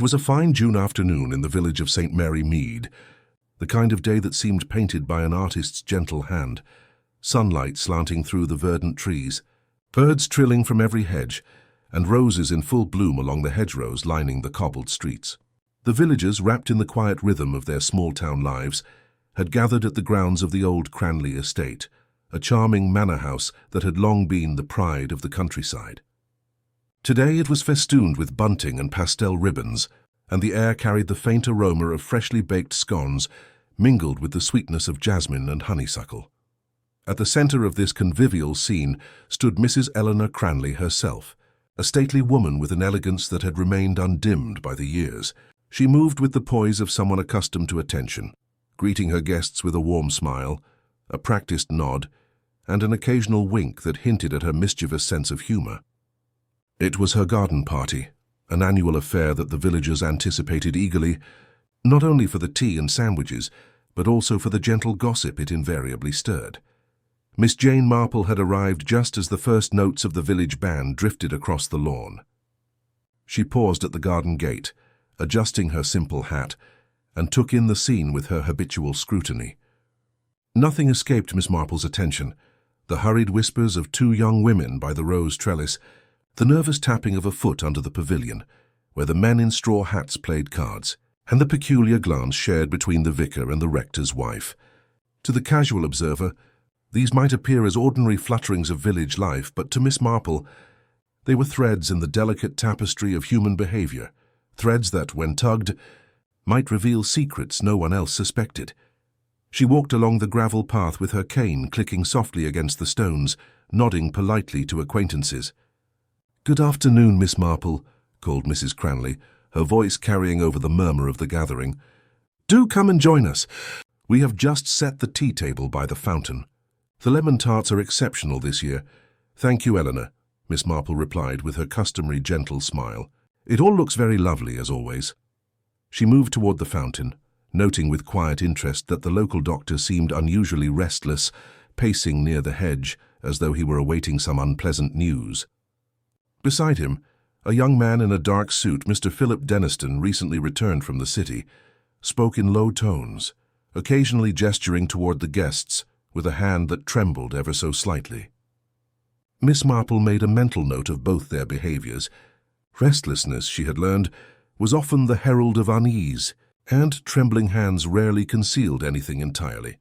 was a fine June afternoon in the village of St. Mary Mead, the kind of day that seemed painted by an artist's gentle hand, sunlight slanting through the verdant trees, birds trilling from every hedge, and roses in full bloom along the hedgerows lining the cobbled streets. The villagers, wrapped in the quiet rhythm of their small-town lives, had gathered at the grounds of the old Cranley estate, a charming manor house that had long been the pride of the countryside. Today it was festooned with bunting and pastel ribbons, and the air carried the faint aroma of freshly baked scones mingled with the sweetness of jasmine and honeysuckle. At the centre of this convivial scene stood Mrs. Eleanor Cranley herself, a stately woman with an elegance that had remained undimmed by the years. She moved with the poise of someone accustomed to attention, greeting her guests with a warm smile, a practiced nod, and an occasional wink that hinted at her mischievous sense of humour. It was her garden party, an annual affair that the villagers anticipated eagerly, not only for the tea and sandwiches, but also for the gentle gossip it invariably stirred. Miss Jane Marple had arrived just as the first notes of the village band drifted across the lawn. She paused at the garden gate, adjusting her simple hat, and took in the scene with her habitual scrutiny. Nothing escaped Miss Marple's attention: the hurried whispers of two young women by the rose trellis, the nervous tapping of a foot under the pavilion, where the men in straw hats played cards, and the peculiar glance shared between the vicar and the rector's wife. To the casual observer, these might appear as ordinary flutterings of village life, but to Miss Marple, they were threads in the delicate tapestry of human behaviour, threads that, when tugged, might reveal secrets no one else suspected. She walked along the gravel path with her cane clicking softly against the stones, nodding politely to acquaintances. "Good afternoon, Miss Marple," called Mrs. Cranley, her voice carrying over the murmur of the gathering. "Do come and join us. We have just set the tea table by the fountain. The lemon tarts are exceptional this year." "Thank you, Eleanor," Miss Marple replied with her customary gentle smile. "It all looks very lovely, as always." She moved toward the fountain, noting with quiet interest that the local doctor seemed unusually restless, pacing near the hedge as though he were awaiting some unpleasant news. Beside him, a young man in a dark suit, Mr. Philip Denniston, recently returned from the city, spoke in low tones, occasionally gesturing toward the guests with a hand that trembled ever so slightly. Miss Marple made a mental note of both their behaviours. Restlessness, she had learned, was often the herald of unease, and trembling hands rarely concealed anything entirely.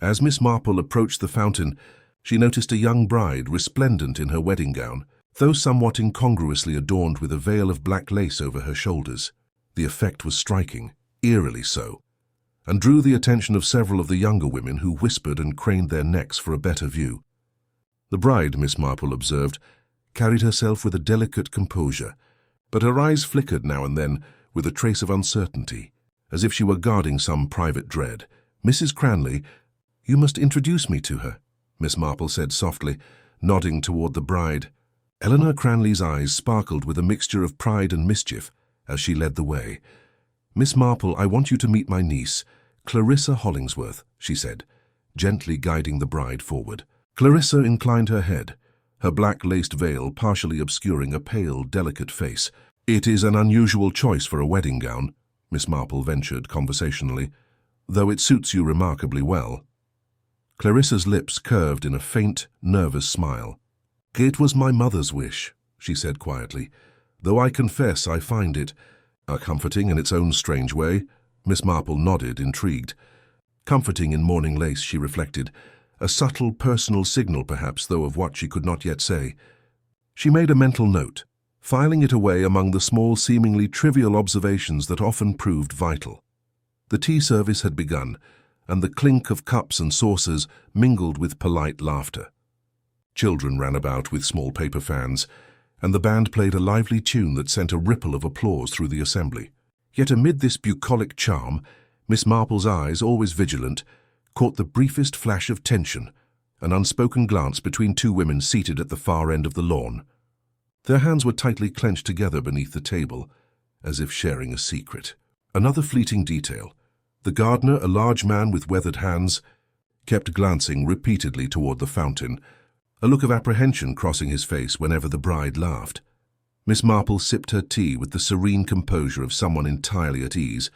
As Miss Marple approached the fountain, she noticed a young bride resplendent in her wedding gown, though somewhat incongruously adorned with a veil of black lace over her shoulders. The effect was striking, eerily so, and drew the attention of several of the younger women who whispered and craned their necks for a better view. The bride, Miss Marple observed, carried herself with a delicate composure, but her eyes flickered now and then with a trace of uncertainty, as if she were guarding some private dread. "Mrs. Cranley, you must introduce me to her," Miss Marple said softly, nodding toward the bride. Eleanor Cranley's eyes sparkled with a mixture of pride and mischief as she led the way. "Miss Marple, I want you to meet my niece, Clarissa Hollingsworth," she said, gently guiding the bride forward. Clarissa inclined her head, her black laced veil partially obscuring a pale, delicate face. "It is an unusual choice for a wedding gown," Miss Marple ventured conversationally, "though it suits you remarkably well." Clarissa's lips curved in a faint, nervous smile. "It was my mother's wish," she said quietly, "though I confess I find it comforting in its own strange way." Miss Marple nodded, intrigued. Comforting in mourning lace, she reflected. A subtle personal signal, perhaps, though of what she could not yet say. She made a mental note, filing it away among the small, seemingly trivial observations that often proved vital. The tea service had begun, and the clink of cups and saucers mingled with polite laughter. Children ran about with small paper fans, and the band played a lively tune that sent a ripple of applause through the assembly. Yet amid this bucolic charm, Miss Marple's eyes, always vigilant, caught the briefest flash of tension, an unspoken glance between two women seated at the far end of the lawn. Their hands were tightly clenched together beneath the table, as if sharing a secret. Another fleeting detail. The gardener, a large man with weathered hands, kept glancing repeatedly toward the fountain, a look of apprehension crossing his face whenever the bride laughed. Miss Marple sipped her tea with the serene composure of someone entirely at ease,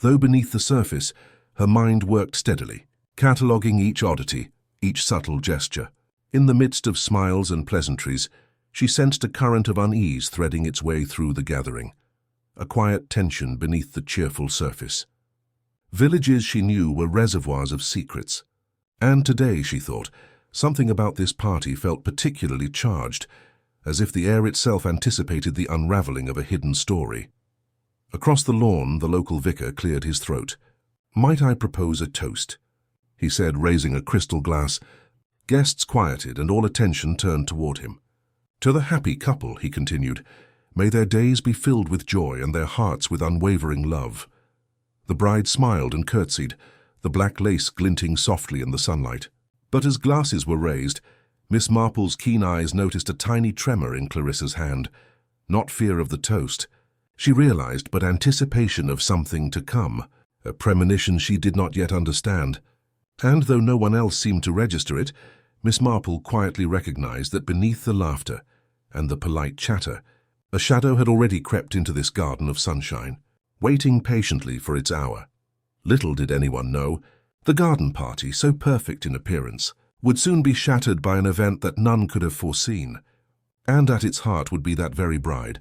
though beneath the surface, her mind worked steadily, cataloguing each oddity, each subtle gesture. In the midst of smiles and pleasantries, she sensed a current of unease threading its way through the gathering, a quiet tension beneath the cheerful surface. Villages, she knew, were reservoirs of secrets, and today, she thought, something about this party felt particularly charged, as if the air itself anticipated the unraveling of a hidden story. Across the lawn, the local vicar cleared his throat. "Might I propose a toast?" he said, raising a crystal glass. Guests quieted, and all attention turned toward him. "To the happy couple," he continued, "may their days be filled with joy and their hearts with unwavering love." The bride smiled and curtsied, the black lace glinting softly in the sunlight. But as glasses were raised, Miss Marple's keen eyes noticed a tiny tremor in Clarissa's hand. Not fear of the toast, she realized, but anticipation of something to come, a premonition she did not yet understand. And though no one else seemed to register it, Miss Marple quietly recognized that beneath the laughter and the polite chatter, a shadow had already crept into this garden of sunshine, waiting patiently for its hour. Little did anyone know, the garden party, so perfect in appearance, would soon be shattered by an event that none could have foreseen. And at its heart would be that very bride,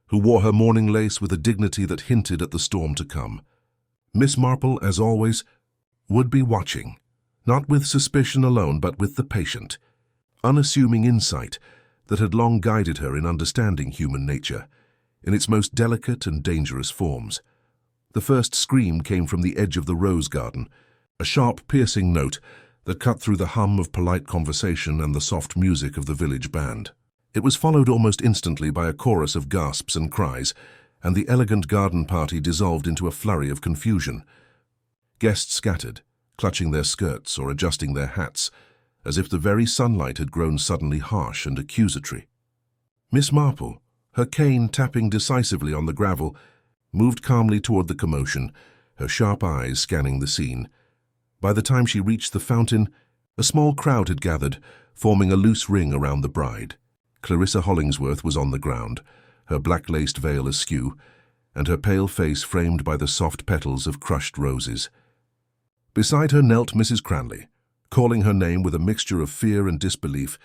who wore her mourning lace with a dignity that hinted at the storm to come. Miss Marple, as always, would be watching, not with suspicion alone, but with the patient, unassuming insight that had long guided her in understanding human nature, in its most delicate and dangerous forms. The first scream came from the edge of the rose garden, a sharp, piercing note that cut through the hum of polite conversation and the soft music of the village band. It was followed almost instantly by a chorus of gasps and cries, and the elegant garden party dissolved into a flurry of confusion. Guests scattered, clutching their skirts or adjusting their hats, as if the very sunlight had grown suddenly harsh and accusatory. Miss Marple, her cane tapping decisively on the gravel, moved calmly toward the commotion, her sharp eyes scanning the scene. By the time she reached the fountain, a small crowd had gathered, forming a loose ring around the bride. Clarissa Hollingsworth was on the ground, her black-laced veil askew, and her pale face framed by the soft petals of crushed roses. Beside her knelt Mrs. Cranley, calling her name with a mixture of fear and disbelief,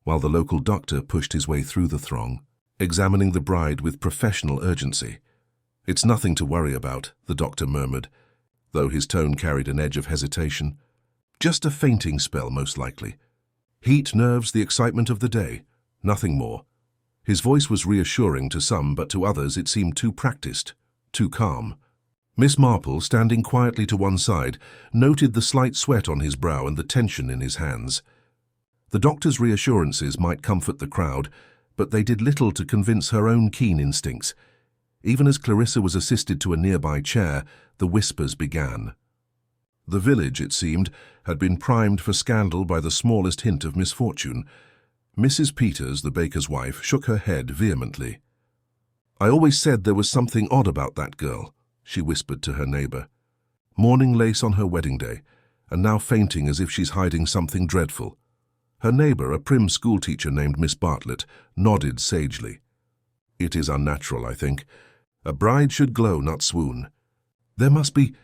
while the local doctor pushed his way through the throng, examining the bride with professional urgency. "It's nothing to worry about," the doctor murmured, though his tone carried an edge of hesitation. "Just a fainting spell, most likely. Heat, nerves, the excitement of the day. Nothing more." His voice was reassuring to some, but to others it seemed too practiced, too calm. Miss Marple, standing quietly to one side, noted the slight sweat on his brow and the tension in his hands. The doctor's reassurances might comfort the crowd, but they did little to convince her own keen instincts. Even as Clarissa was assisted to a nearby chair, the whispers began. The village, it seemed, had been primed for scandal by the smallest hint of misfortune. Mrs. Peters, the baker's wife, shook her head vehemently. "I always said there was something odd about that girl," she whispered to her neighbor. "Mourning lace on her wedding day, and now fainting as if she's hiding something dreadful." Her neighbor, a prim schoolteacher named Miss Bartlett, nodded sagely. "It is unnatural, I think. A bride should glow, not swoon. There must be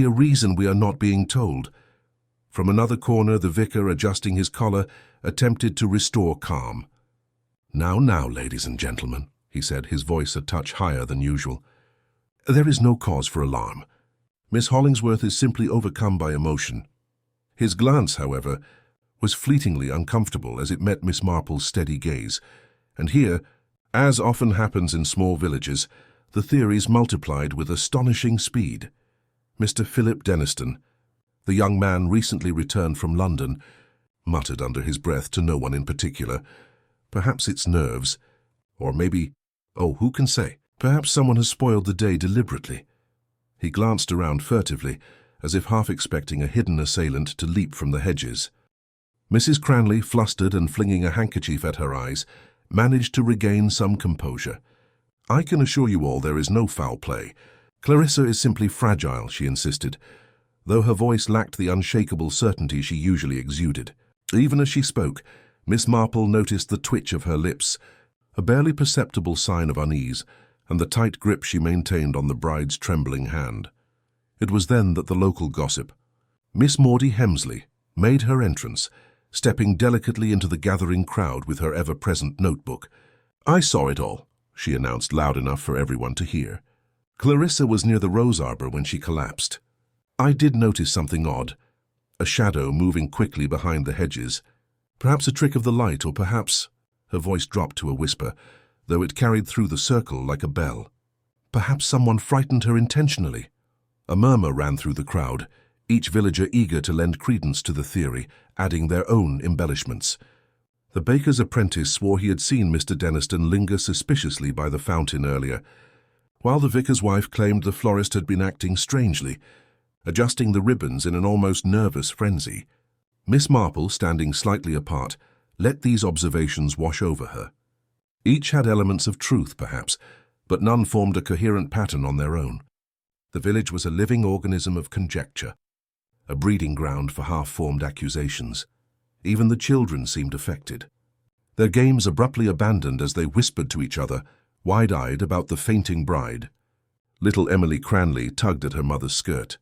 a reason we are not being told." From another corner, the vicar, adjusting his collar, attempted to restore calm. Now, ladies and gentlemen," he said, his voice a touch higher than usual. "There is no cause for alarm. Miss Hollingsworth is simply overcome by emotion." His glance, however, was fleetingly uncomfortable as it met Miss Marple's steady gaze, and here, as often happens in small villages, the theories multiplied with astonishing speed. Mr. Philip Denniston, the young man recently returned from London, muttered under his breath to no one in particular. Perhaps it's nerves, or maybe, who can say? Perhaps someone has spoiled the day deliberately. He glanced around furtively, as if half expecting a hidden assailant to leap from the hedges. Mrs. Cranley, flustered and flinging a handkerchief at her eyes, managed to regain some composure. "I can assure you all there is no foul play. Clarissa is simply fragile," she insisted, though her voice lacked the unshakable certainty she usually exuded. Even as she spoke, Miss Marple noticed the twitch of her lips, a barely perceptible sign of unease, and the tight grip she maintained on the bride's trembling hand. It was then that the local gossip, Miss Maudie Hemsley, made her entrance, stepping delicately into the gathering crowd with her ever-present notebook. "I saw it all," she announced loud enough for everyone to hear. "Clarissa was near the rose arbor when she collapsed. I did notice something odd, a shadow moving quickly behind the hedges. Perhaps a trick of the light, or perhaps—" her voice dropped to a whisper, though it carried through the circle like a bell. "Perhaps someone frightened her intentionally." A murmur ran through the crowd, each villager eager to lend credence to the theory, adding their own embellishments. The baker's apprentice swore he had seen Mr. Denniston linger suspiciously by the fountain earlier, while the vicar's wife claimed the florist had been acting strangely, adjusting the ribbons in an almost nervous frenzy. Miss Marple, standing slightly apart, let these observations wash over her. Each had elements of truth, perhaps, but none formed a coherent pattern on their own. The village was a living organism of conjecture, a breeding ground for half-formed accusations. Even the children seemed affected. Their games abruptly abandoned as they whispered to each other, wide-eyed about the fainting bride. Little Emily Cranley tugged at her mother's skirt.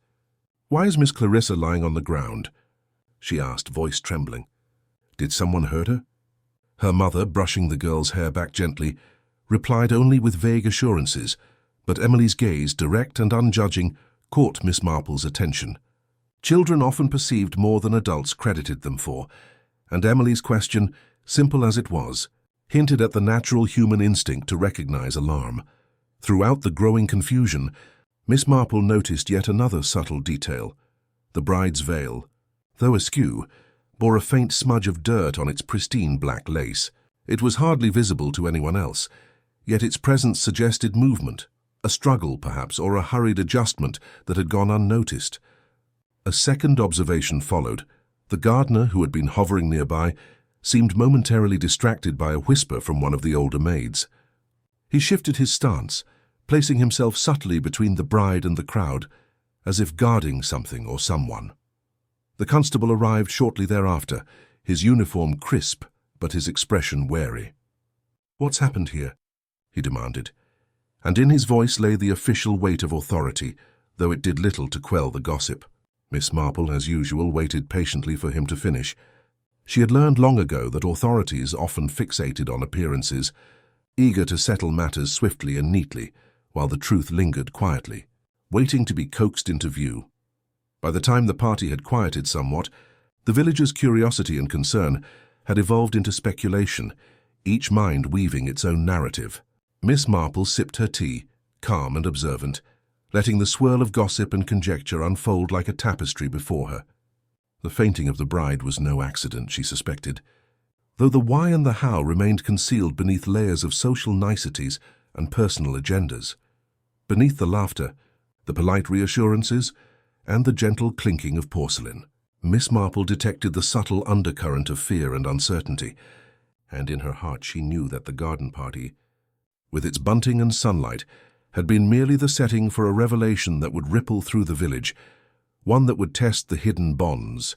"Why is Miss Clarissa lying on the ground?" she asked, voice trembling. "Did someone hurt her?" Her mother, brushing the girl's hair back gently, replied only with vague assurances, but Emily's gaze, direct and unjudging, caught Miss Marple's attention. Children often perceived more than adults credited them for, and Emily's question, simple as it was, hinted at the natural human instinct to recognize alarm. Throughout the growing confusion, Miss Marple noticed yet another subtle detail. The bride's veil, though askew, bore a faint smudge of dirt on its pristine black lace. It was hardly visible to anyone else, yet its presence suggested movement, a struggle perhaps, or a hurried adjustment that had gone unnoticed. A second observation followed. The gardener, who had been hovering nearby, seemed momentarily distracted by a whisper from one of the older maids. He shifted his stance, placing himself subtly between the bride and the crowd, as if guarding something or someone. The constable arrived shortly thereafter, his uniform crisp, but his expression wary. "What's happened here?" he demanded, and in his voice lay the official weight of authority, though it did little to quell the gossip. Miss Marple, as usual, waited patiently for him to finish. She had learned long ago that authorities often fixated on appearances, eager to settle matters swiftly and neatly, while the truth lingered quietly, waiting to be coaxed into view. By the time the party had quieted somewhat, the villagers' curiosity and concern had evolved into speculation, each mind weaving its own narrative. Miss Marple sipped her tea, calm and observant, letting the swirl of gossip and conjecture unfold like a tapestry before her. The fainting of the bride was no accident, she suspected, though the why and the how remained concealed beneath layers of social niceties and personal agendas. Beneath the laughter, the polite reassurances, and the gentle clinking of porcelain, Miss Marple detected the subtle undercurrent of fear and uncertainty, and in her heart she knew that the garden party, with its bunting and sunlight, had been merely the setting for a revelation that would ripple through the village, one that would test the hidden bonds,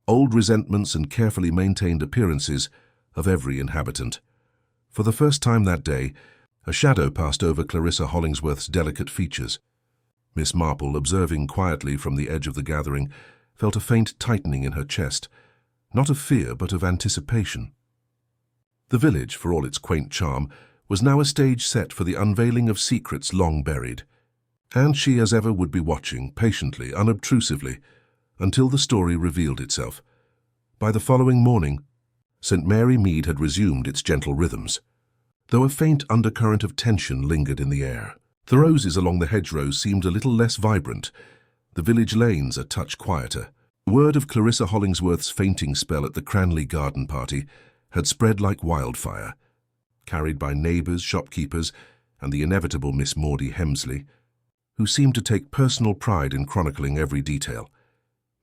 old resentments and carefully maintained appearances of every inhabitant. For the first time that day, a shadow passed over Clarissa Hollingsworth's delicate features. Miss Marple, observing quietly from the edge of the gathering, felt a faint tightening in her chest, not of fear but of anticipation. The village, for all its quaint charm, was now a stage set for the unveiling of secrets long buried, and she as ever would be watching, patiently, unobtrusively, until the story revealed itself. By the following morning, St. Mary Mead had resumed its gentle rhythms, though a faint undercurrent of tension lingered in the air. The roses along the hedgerows seemed a little less vibrant, the village lanes a touch quieter. Word of Clarissa Hollingsworth's fainting spell at the Cranley garden party had spread like wildfire, carried by neighbours, shopkeepers, and the inevitable Miss Maudie Hemsley, who seemed to take personal pride in chronicling every detail.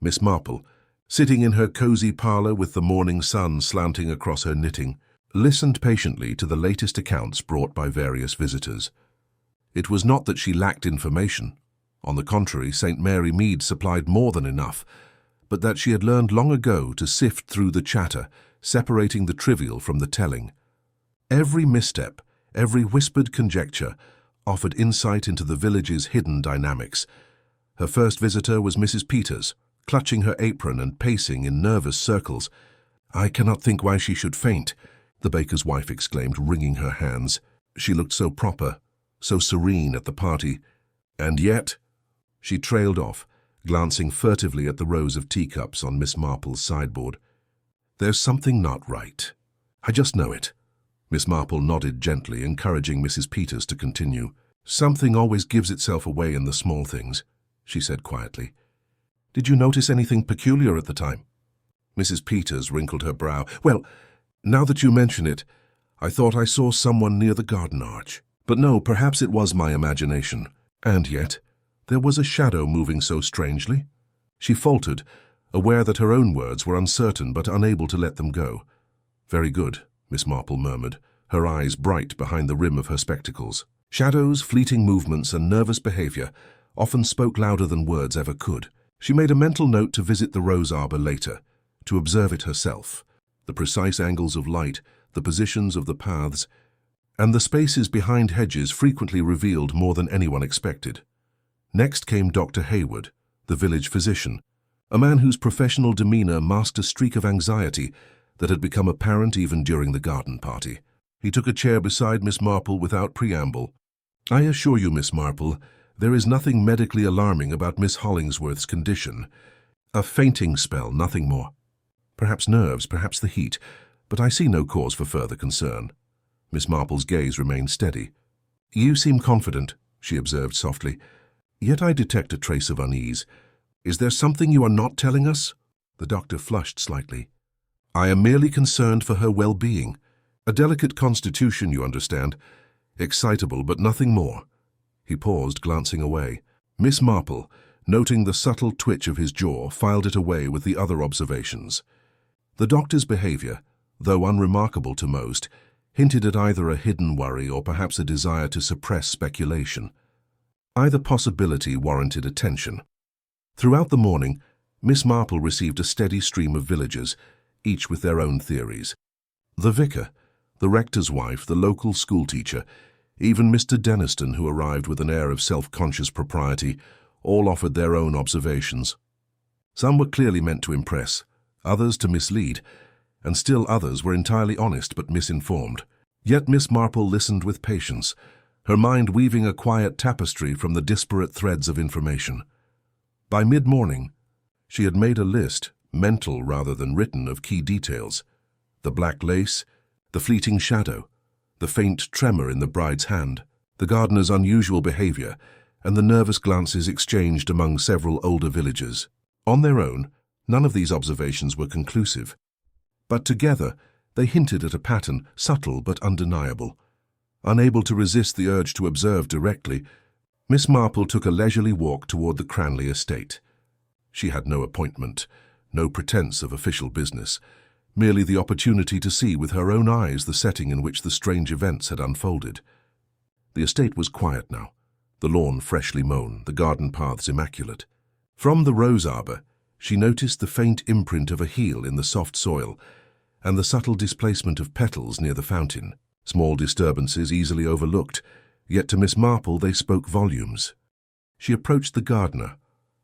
Miss Marple, sitting in her cosy parlour with the morning sun slanting across her knitting, listened patiently to the latest accounts brought by various visitors. It was not that she lacked information. On the contrary, St. Mary Mead supplied more than enough, but that she had learned long ago to sift through the chatter, separating the trivial from the telling. Every misstep, every whispered conjecture, offered insight into the village's hidden dynamics. Her first visitor was Mrs. Peters, clutching her apron and pacing in nervous circles. "I cannot think why she should faint," the baker's wife exclaimed, wringing her hands. She looked so proper, so serene at the party. And yet, she trailed off, glancing furtively at the rows of teacups on Miss Marple's sideboard. "There's something not right. I just know it." Miss Marple nodded gently, encouraging Mrs. Peters to continue. "Something always gives itself away in the small things," she said quietly. "Did you notice anything peculiar at the time?" Mrs. Peters wrinkled her brow. "Well, now that you mention it, I thought I saw someone near the garden arch. But no, perhaps it was my imagination. And yet, there was a shadow moving so strangely." She faltered, aware that her own words were uncertain but unable to let them go. "Very good," Miss Marple murmured, her eyes bright behind the rim of her spectacles. Shadows, fleeting movements, and nervous behavior often spoke louder than words ever could. She made a mental note to visit the rose arbor later, to observe it herself. The precise angles of light, the positions of the paths, and the spaces behind hedges frequently revealed more than anyone expected. Next came Dr. Hayward, the village physician, a man whose professional demeanor masked a streak of anxiety that had become apparent even during the garden party. He took a chair beside Miss Marple without preamble. "I assure you, Miss Marple, there is nothing medically alarming about Miss Hollingsworth's condition. A fainting spell, nothing more. Perhaps nerves, perhaps the heat, but I see no cause for further concern." Miss Marple's gaze remained steady. "You seem confident," she observed softly, "yet I detect a trace of unease. Is there something you are not telling us?" The doctor flushed slightly. "I am merely concerned for her well-being. A delicate constitution, you understand. Excitable, but nothing more." He paused, glancing away. Miss Marple, noting the subtle twitch of his jaw, filed it away with the other observations. The doctor's behavior, though unremarkable to most, hinted at either a hidden worry or perhaps a desire to suppress speculation. Either possibility warranted attention. Throughout the morning, Miss Marple received a steady stream of villagers, each with their own theories. The vicar, the rector's wife, the local schoolteacher, even Mr. Denniston, who arrived with an air of self-conscious propriety, all offered their own observations. Some were clearly meant to impress, others to mislead, and still others were entirely honest but misinformed. Yet Miss Marple listened with patience, her mind weaving a quiet tapestry from the disparate threads of information. By mid-morning, she had made a list, mental rather than written, of key details: the black lace, the fleeting shadow, the faint tremor in the bride's hand, the gardener's unusual behavior, and the nervous glances exchanged among several older villagers. On their own, none of these observations were conclusive, but together they hinted at a pattern, subtle but undeniable. Unable to resist the urge to observe directly, Miss Marple took a leisurely walk toward the Cranley estate. She had no appointment, no pretense of official business, merely the opportunity to see with her own eyes the setting in which the strange events had unfolded. The estate was quiet now, the lawn freshly mown, the garden paths immaculate. From the rose arbor, she noticed the faint imprint of a heel in the soft soil and the subtle displacement of petals near the fountain. Small disturbances easily overlooked, yet to Miss Marple they spoke volumes. She approached the gardener,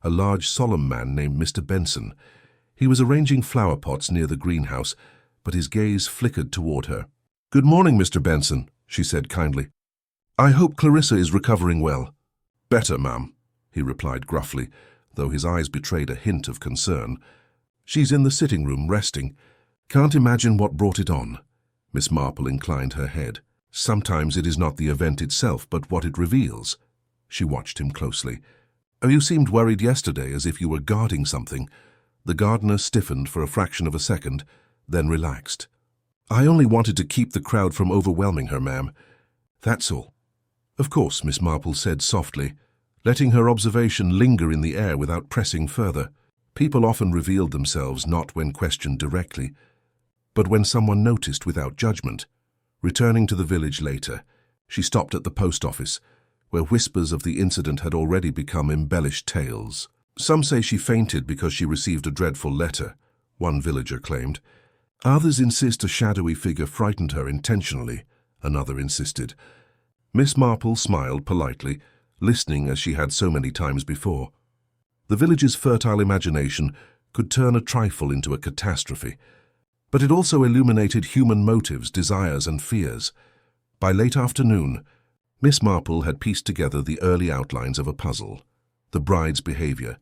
a large solemn man named Mr. Benson. He was arranging flower pots near the greenhouse, but his gaze flickered toward her. "Good morning, Mr. Benson," she said kindly. "I hope Clarissa is recovering well." "Better, ma'am," he replied gruffly, though his eyes betrayed a hint of concern. "She's in the sitting room, resting. Can't imagine what brought it on." Miss Marple inclined her head. "Sometimes it is not the event itself, but what it reveals." She watched him closely. "Oh, you seemed worried yesterday, as if you were guarding something." The gardener stiffened for a fraction of a second, then relaxed. "I only wanted to keep the crowd from overwhelming her, ma'am. That's all." "Of course," Miss Marple said softly, letting her observation linger in the air without pressing further. People often revealed themselves not when questioned directly, but when someone noticed without judgment. Returning to the village later, she stopped at the post office, where whispers of the incident had already become embellished tales. "Some say she fainted because she received a dreadful letter," one villager claimed. "Others insist a shadowy figure frightened her intentionally," another insisted. Miss Marple smiled politely, listening as she had so many times before. The village's fertile imagination could turn a trifle into a catastrophe, but it also illuminated human motives, desires, and fears. By late afternoon, Miss Marple had pieced together the early outlines of a puzzle: the bride's behavior,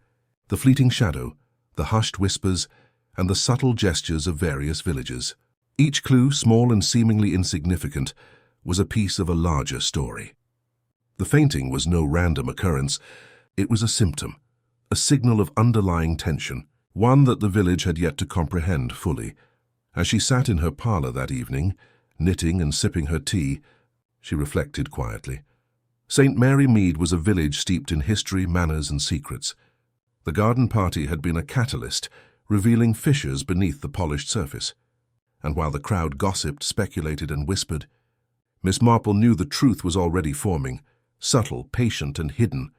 the fleeting shadow, the hushed whispers, and the subtle gestures of various villagers. Each clue, small and seemingly insignificant, was a piece of a larger story. The fainting was no random occurrence. It was a symptom, a signal of underlying tension, one that the village had yet to comprehend fully. As she sat in her parlor that evening, knitting and sipping her tea, she reflected quietly. St. Mary Mead was a village steeped in history, manners, and secrets. The garden party had been a catalyst, revealing fissures beneath the polished surface. And while the crowd gossiped, speculated, and whispered, Miss Marple knew the truth was already forming, subtle, patient, and hidden,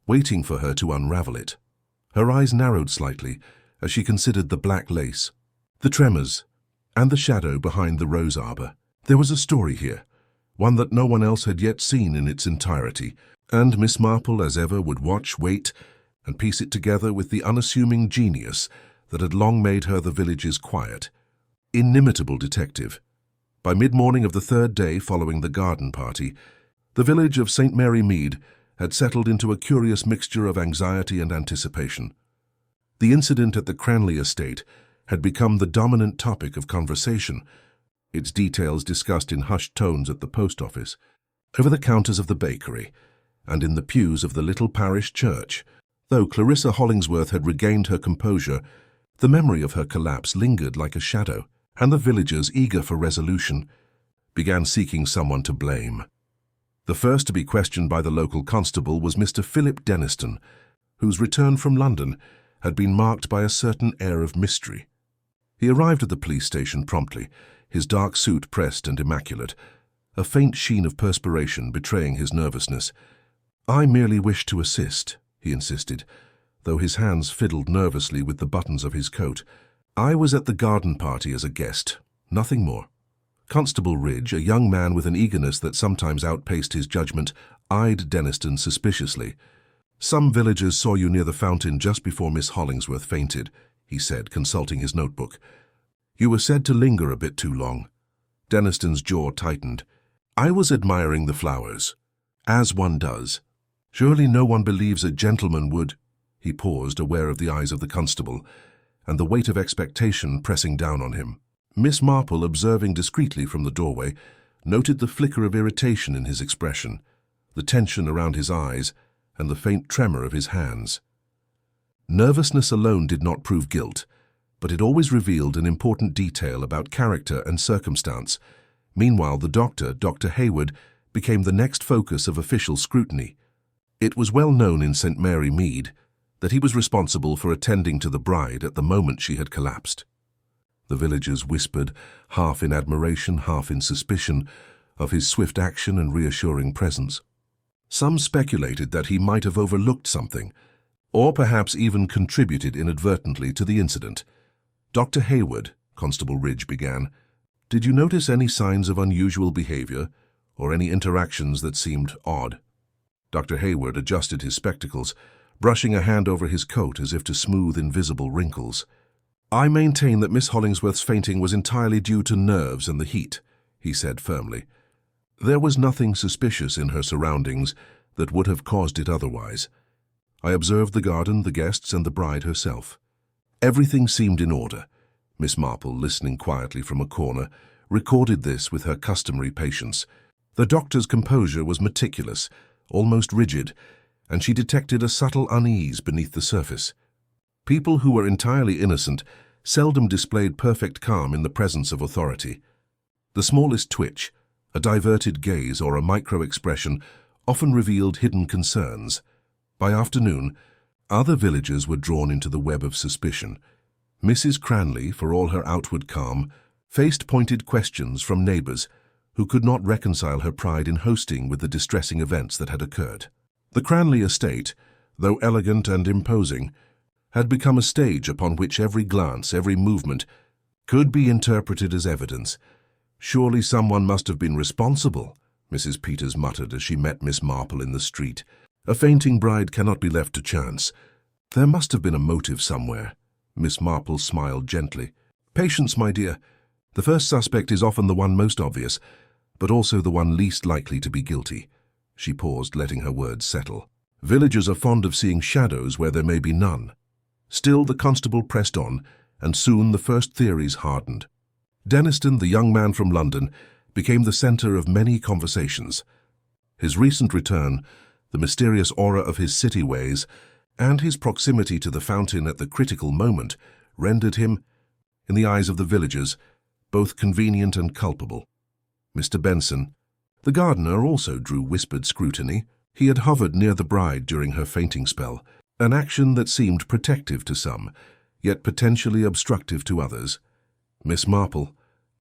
waiting for her to unravel it. Her eyes narrowed slightly as she considered the black lace, the tremors, and the shadow behind the rose arbor. There was a story here, one that no one else had yet seen in its entirety, and Miss Marple, as ever, would watch, wait, and piece it together with the unassuming genius that had long made her the village's quiet, inimitable detective. By mid-morning of the third day following the garden party, the village of St. Mary Mead had settled into a curious mixture of anxiety and anticipation. The incident at the Cranley estate had become the dominant topic of conversation, its details discussed in hushed tones at the post office, over the counters of the bakery, and in the pews of the little parish church. Though Clarissa Hollingsworth had regained her composure, the memory of her collapse lingered like a shadow, and the villagers, eager for resolution, began seeking someone to blame. The first to be questioned by the local constable was Mr. Philip Denniston, whose return from London had been marked by a certain air of mystery. He arrived at the police station promptly, his dark suit pressed and immaculate, a faint sheen of perspiration betraying his nervousness. "I merely wish to assist," he insisted, though his hands fiddled nervously with the buttons of his coat. "I was at the garden party as a guest, nothing more." Constable Ridge, a young man with an eagerness that sometimes outpaced his judgment, eyed Denniston suspiciously. "Some villagers saw you near the fountain just before Miss Hollingsworth fainted," he said, consulting his notebook. "You were said to linger a bit too long." Denniston's jaw tightened. "I was admiring the flowers, as one does. Surely no one believes a gentleman would—" He paused, aware of the eyes of the constable, and the weight of expectation pressing down on him. Miss Marple, observing discreetly from the doorway, noted the flicker of irritation in his expression, the tension around his eyes, and the faint tremor of his hands. Nervousness alone did not prove guilt, but it always revealed an important detail about character and circumstance. Meanwhile, the doctor, Dr. Hayward, became the next focus of official scrutiny. It was well known in St. Mary Mead that he was responsible for attending to the bride at the moment she had collapsed. The villagers whispered, half in admiration, half in suspicion, of his swift action and reassuring presence. Some speculated that he might have overlooked something, or perhaps even contributed inadvertently to the incident. "Dr. Hayward," Constable Ridge began, "did you notice any signs of unusual behavior, or any interactions that seemed odd?" Dr. Hayward adjusted his spectacles, brushing a hand over his coat as if to smooth invisible wrinkles. "I maintain that Miss Hollingsworth's fainting was entirely due to nerves and the heat," he said firmly. "There was nothing suspicious in her surroundings that would have caused it otherwise. I observed the garden, the guests, and the bride herself. Everything seemed in order." Miss Marple, listening quietly from a corner, recorded this with her customary patience. The doctor's composure was meticulous, almost rigid, and she detected a subtle unease beneath the surface. People who were entirely innocent seldom displayed perfect calm in the presence of authority. The smallest twitch, a diverted gaze, or a micro-expression often revealed hidden concerns. By afternoon, other villagers were drawn into the web of suspicion. Mrs. Cranley, for all her outward calm, faced pointed questions from neighbors who could not reconcile her pride in hosting with the distressing events that had occurred. The Cranley estate, though elegant and imposing, had become a stage upon which every glance, every movement, could be interpreted as evidence. Surely someone must have been responsible, Mrs. Peters muttered as she met Miss Marple in the street. A fainting bride cannot be left to chance. There must have been a motive somewhere. Miss Marple smiled gently. Patience, my dear. The first suspect is often the one most obvious, but also the one least likely to be guilty. She paused, letting her words settle. Villagers are fond of seeing shadows where there may be none. Still, the constable pressed on, and soon the first theories hardened. Denniston, the young man from London, became the centre of many conversations. His recent return, the mysterious aura of his city ways, and his proximity to the fountain at the critical moment rendered him, in the eyes of the villagers, both convenient and culpable. Mr. Benson, the gardener, also drew whispered scrutiny. He had hovered near the bride during her fainting spell, an action that seemed protective to some, yet potentially obstructive to others. Miss Marple,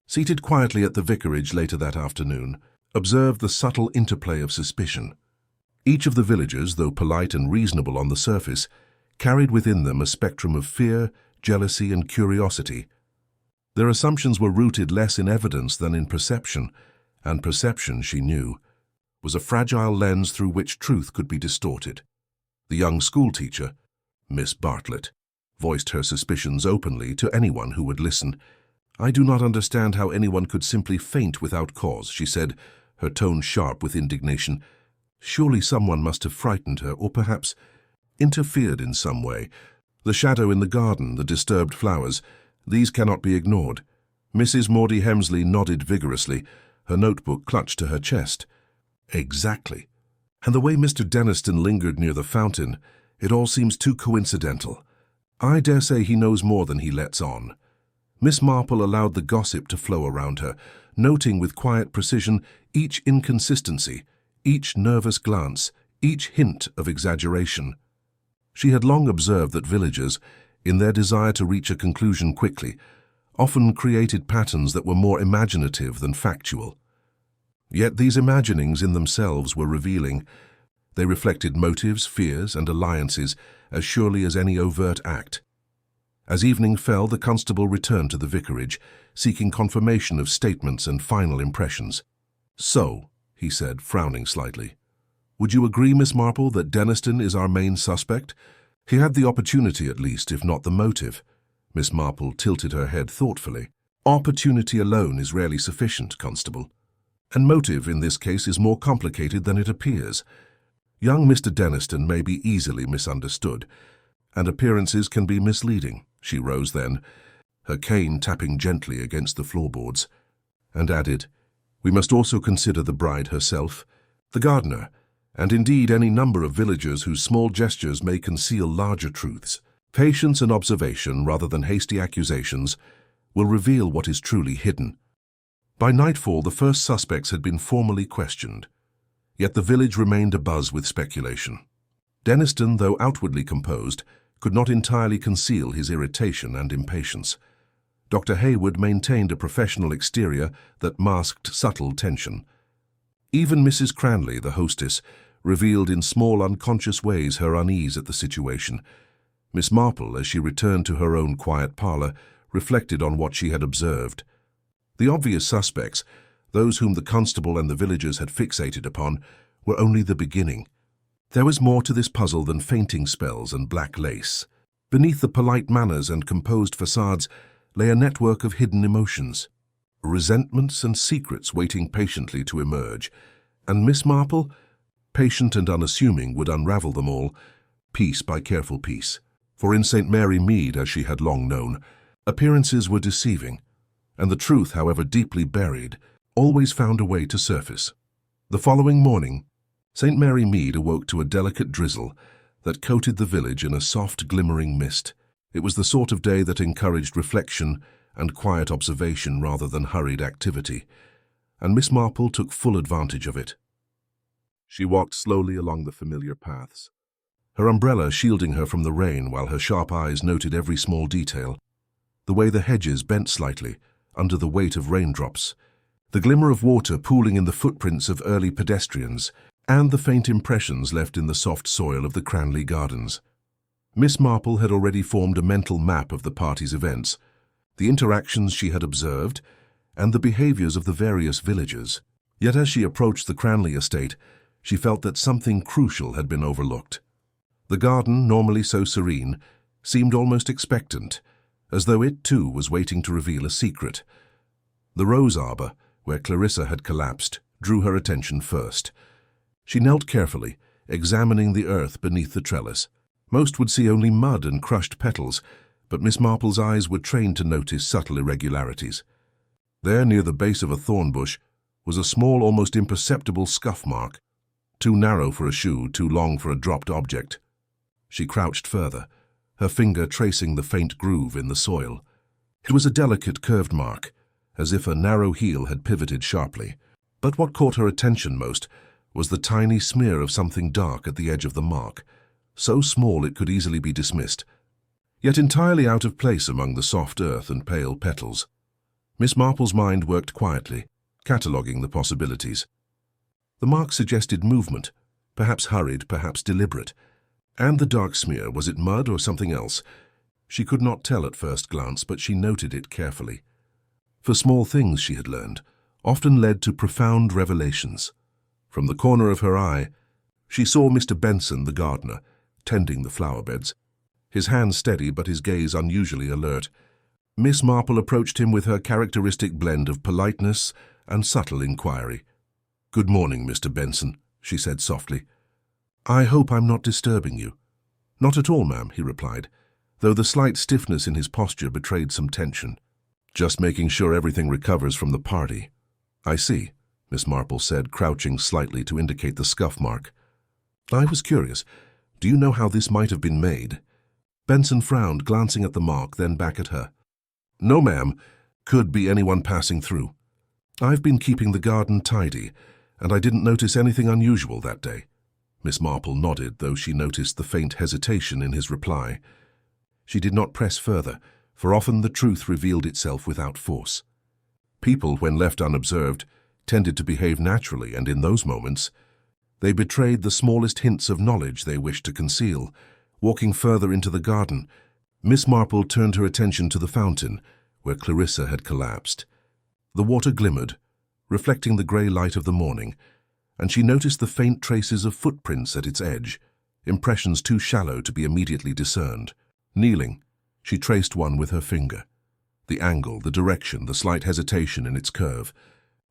seated quietly at the vicarage later that afternoon, observed the subtle interplay of suspicion. Each of the villagers, though polite and reasonable on the surface, carried within them a spectrum of fear, jealousy, and curiosity. Their assumptions were rooted less in evidence than in perception, and perception, she knew, was a fragile lens through which truth could be distorted. The young schoolteacher, Miss Bartlett, voiced her suspicions openly to anyone who would listen. "I do not understand how anyone could simply faint without cause," she said, her tone sharp with indignation. "Surely someone must have frightened her, or perhaps interfered in some way. The shadow in the garden, the disturbed flowers, these cannot be ignored." Mrs. Maudie Hemsley nodded vigorously, her notebook clutched to her chest. "Exactly. And the way Mr. Denniston lingered near the fountain, it all seems too coincidental. I dare say he knows more than he lets on." Miss Marple allowed the gossip to flow around her, noting with quiet precision each inconsistency, each nervous glance, each hint of exaggeration. She had long observed that villagers, in their desire to reach a conclusion quickly, often created patterns that were more imaginative than factual. Yet these imaginings in themselves were revealing. They reflected motives, fears, and alliances as surely as any overt act. As evening fell, the constable returned to the vicarage, seeking confirmation of statements and final impressions. "So," he said, frowning slightly, "would you agree, Miss Marple, that Denniston is our main suspect? He had the opportunity, at least, if not the motive." Miss Marple tilted her head thoughtfully. "Opportunity alone is rarely sufficient, Constable. And motive in this case is more complicated than it appears. Young Mr. Denniston may be easily misunderstood, and appearances can be misleading." She rose then, her cane tapping gently against the floorboards, and added, "We must also consider the bride herself, the gardener, and indeed any number of villagers whose small gestures may conceal larger truths. Patience and observation, rather than hasty accusations, will reveal what is truly hidden." By nightfall, the first suspects had been formally questioned, yet the village remained abuzz with speculation. Denniston, though outwardly composed, could not entirely conceal his irritation and impatience. Dr. Hayward maintained a professional exterior that masked subtle tension. Even Mrs. Cranley, the hostess, revealed in small unconscious ways her unease at the situation. Miss Marple, as she returned to her own quiet parlour, reflected on what she had observed. The obvious suspects, those whom the constable and the villagers had fixated upon, were only the beginning. There was more to this puzzle than fainting spells and black lace. Beneath the polite manners and composed facades lay a network of hidden emotions, resentments and secrets waiting patiently to emerge, and Miss Marple, patient and unassuming, would unravel them all, piece by careful piece. For in St. Mary Mead, as she had long known, appearances were deceiving, and the truth, however deeply buried, always found a way to surface. The following morning, St. Mary Mead awoke to a delicate drizzle that coated the village in a soft, glimmering mist. It was the sort of day that encouraged reflection and quiet observation rather than hurried activity, and Miss Marple took full advantage of it. She walked slowly along the familiar paths, her umbrella shielding her from the rain while her sharp eyes noted every small detail. The way the hedges bent slightly under the weight of raindrops, the glimmer of water pooling in the footprints of early pedestrians, and the faint impressions left in the soft soil of the Cranley Gardens. Miss Marple had already formed a mental map of the party's events, the interactions she had observed, and the behaviors of the various villagers. Yet as she approached the Cranley estate, she felt that something crucial had been overlooked. The garden, normally so serene, seemed almost expectant, as though it too was waiting to reveal a secret. The rose arbor, where Clarissa had collapsed, drew her attention first. She knelt carefully, examining the earth beneath the trellis. Most would see only mud and crushed petals, but Miss Marple's eyes were trained to notice subtle irregularities. There, near the base of a thorn bush, was a small, almost imperceptible scuff mark, too narrow for a shoe, too long for a dropped object. She crouched further, her finger tracing the faint groove in the soil. It was a delicate curved mark, as if a narrow heel had pivoted sharply. But what caught her attention most was the tiny smear of something dark at the edge of the mark, so small it could easily be dismissed, yet entirely out of place among the soft earth and pale petals. Miss Marple's mind worked quietly, cataloguing the possibilities. The mark suggested movement, perhaps hurried, perhaps deliberate. And the dark smear, was it mud or something else? She could not tell at first glance, but she noted it carefully. For small things, she had learned, often led to profound revelations. From the corner of her eye, she saw Mr. Benson, the gardener, tending the flower beds, his hand steady but his gaze unusually alert. Miss Marple approached him with her characteristic blend of politeness and subtle inquiry. "Good morning, Mr. Benson," she said softly. "I hope I'm not disturbing you." "Not at all, ma'am," he replied, though the slight stiffness in his posture betrayed some tension. "Just making sure everything recovers from the party." "I see," Miss Marple said, crouching slightly to indicate the scuff mark. "I was curious. Do you know how this might have been made?" Benson frowned, glancing at the mark, then back at her. "No, ma'am. Could be anyone passing through. I've been keeping the garden tidy, and I didn't notice anything unusual that day." Miss Marple nodded, though she noticed the faint hesitation in his reply. She did not press further, for often the truth revealed itself without force. People, when left unobserved, tended to behave naturally, and in those moments, they betrayed the smallest hints of knowledge they wished to conceal. Walking further into the garden, Miss Marple turned her attention to the fountain, where Clarissa had collapsed. The water glimmered, reflecting the grey light of the morning, and she noticed the faint traces of footprints at its edge, impressions too shallow to be immediately discerned. Kneeling, she traced one with her finger. The angle, the direction, the slight hesitation in its curve.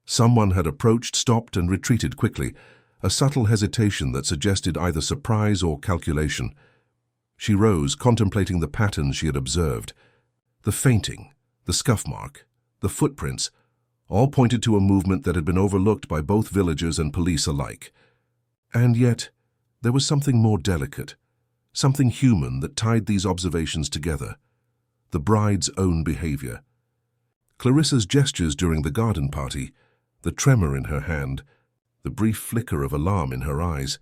Someone had approached, stopped, and retreated quickly, a subtle hesitation that suggested either surprise or calculation. She rose, contemplating the patterns she had observed. The fainting, the scuff mark, the footprints, all pointed to a movement that had been overlooked by both villagers and police alike. And yet, there was something more delicate, something human that tied these observations together. The bride's own behavior. Clarissa's gestures during the garden party, the tremor in her hand, the brief flicker of alarm in her eyes,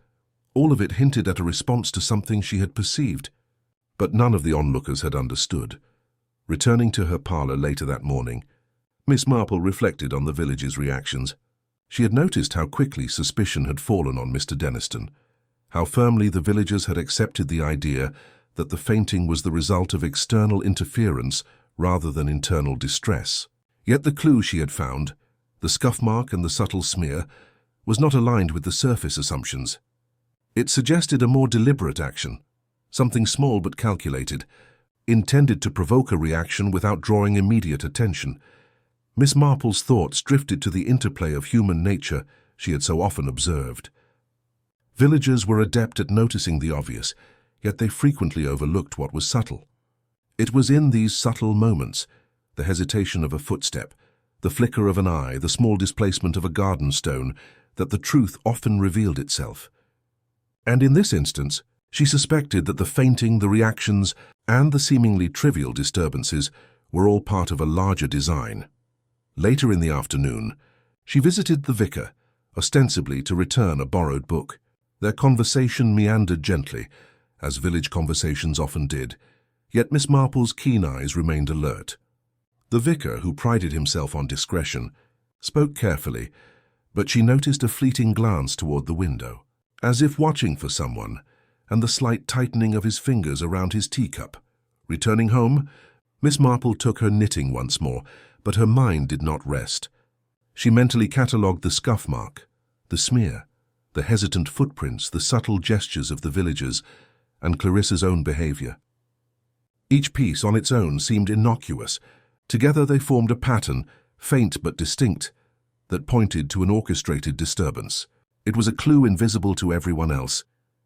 all of it hinted at a response to something she had perceived. But none of the onlookers had understood. Returning to her parlour later that morning, Miss Marple reflected on the village's reactions. She had noticed how quickly suspicion had fallen on Mr. Denniston, how firmly the villagers had accepted the idea that the fainting was the result of external interference rather than internal distress. Yet the clue she had found, the scuff mark and the subtle smear, was not aligned with the surface assumptions. It suggested a more deliberate action, something small but calculated, intended to provoke a reaction without drawing immediate attention. Miss Marple's thoughts drifted to the interplay of human nature she had so often observed. Villagers were adept at noticing the obvious, yet they frequently overlooked what was subtle. It was in these subtle moments, the hesitation of a footstep, the flicker of an eye, the small displacement of a garden stone, that the truth often revealed itself. And in this instance, she suspected that the fainting, the reactions, and the seemingly trivial disturbances were all part of a larger design. Later in the afternoon, she visited the vicar, ostensibly to return a borrowed book. Their conversation meandered gently, as village conversations often did, yet Miss Marple's keen eyes remained alert. The vicar, who prided himself on discretion, spoke carefully, but she noticed a fleeting glance toward the window, as if watching for someone, and the slight tightening of his fingers around his teacup. Returning home, Miss Marple took her knitting once more, but her mind did not rest. She mentally catalogued the scuff mark, the smear, the hesitant footprints, the subtle gestures of the villagers, and Clarissa's own behavior. Each piece on its own seemed innocuous. Together they formed a pattern, faint but distinct, that pointed to an orchestrated disturbance. It was a clue invisible to everyone else,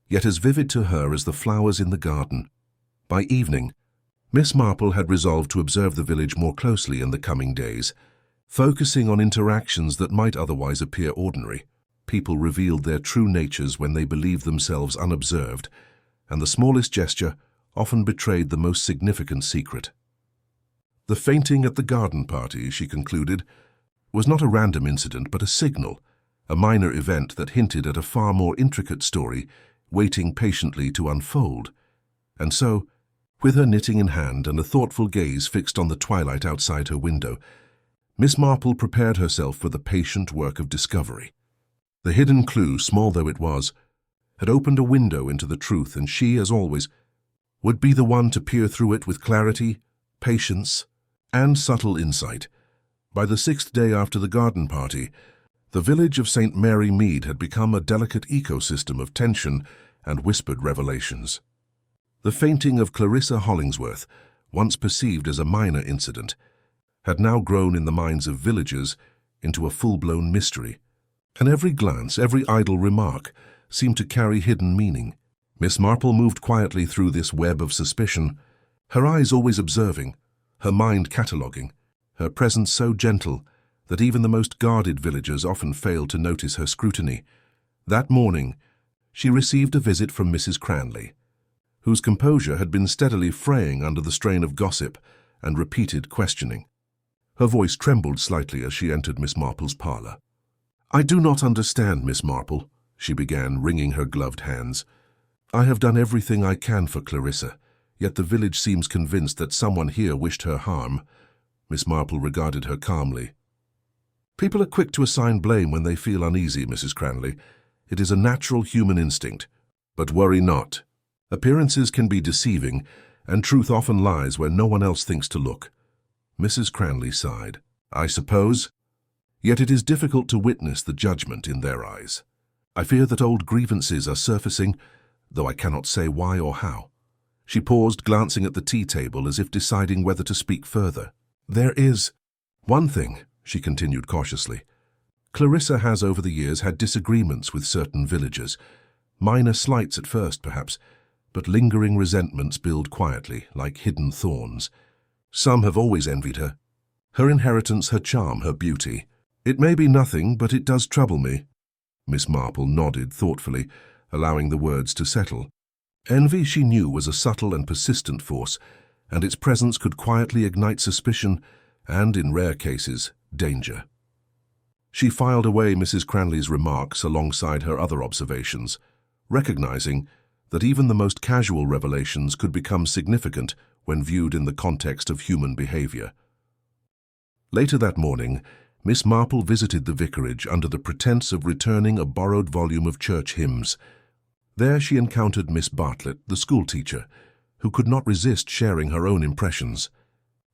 yet as vivid to her as the flowers in the garden. By evening, Miss Marple had resolved to observe the village more closely in the coming days, focusing on interactions that might otherwise appear ordinary. People revealed their true natures when they believed themselves unobserved, and the smallest gesture often betrayed the most significant secret. The fainting at the garden party, she concluded, was not a random incident but a signal, a minor event that hinted at a far more intricate story waiting patiently to unfold. And so, with her knitting in hand and a thoughtful gaze fixed on the twilight outside her window, Miss Marple prepared herself for the patient work of discovery. The hidden clue, small though it was, had opened a window into the truth, and she, as always, would be the one to peer through it with clarity, patience, and subtle insight. By the 6th day after the garden party, the village of St. Mary Mead had become a delicate ecosystem of tension and whispered revelations. The fainting of Clarissa Hollingsworth, once perceived as a minor incident, had now grown in the minds of villagers into a full-blown mystery, and every glance, every idle remark, seemed to carry hidden meaning. Miss Marple moved quietly through this web of suspicion, her eyes always observing, her mind cataloguing, her presence so gentle that even the most guarded villagers often failed to notice her scrutiny. That morning, she received a visit from Mrs. Cranley, whose composure had been steadily fraying under the strain of gossip and repeated questioning. Her voice trembled slightly as she entered Miss Marple's parlour. "I do not understand, Miss Marple," she began, wringing her gloved hands. "I have done everything I can for Clarissa, yet the village seems convinced that someone here wished her harm." Miss Marple regarded her calmly. "People are quick to assign blame when they feel uneasy, Mrs. Cranley. It is a natural human instinct. But worry not. Appearances can be deceiving, and truth often lies where no one else thinks to look." Mrs. Cranley sighed. "I suppose. Yet it is difficult to witness the judgment in their eyes. I fear that old grievances are surfacing, though I cannot say why or how." She paused, glancing at the tea table as if deciding whether to speak further. "There is one thing," she continued cautiously. "Clarissa has over the years had disagreements with certain villagers. Minor slights at first, perhaps, but lingering resentments build quietly, like hidden thorns. Some have always envied her. Her inheritance, her charm, her beauty. It may be nothing, but it does trouble me." Miss Marple nodded thoughtfully, allowing the words to settle. Envy, she knew, was a subtle and persistent force, and its presence could quietly ignite suspicion and, in rare cases, danger. She filed away Mrs. Cranley's remarks alongside her other observations, recognizing that even the most casual revelations could become significant when viewed in the context of human behavior. Later that morning, Miss Marple visited the vicarage under the pretense of returning a borrowed volume of church hymns. There she encountered Miss Bartlett, the schoolteacher, who could not resist sharing her own impressions.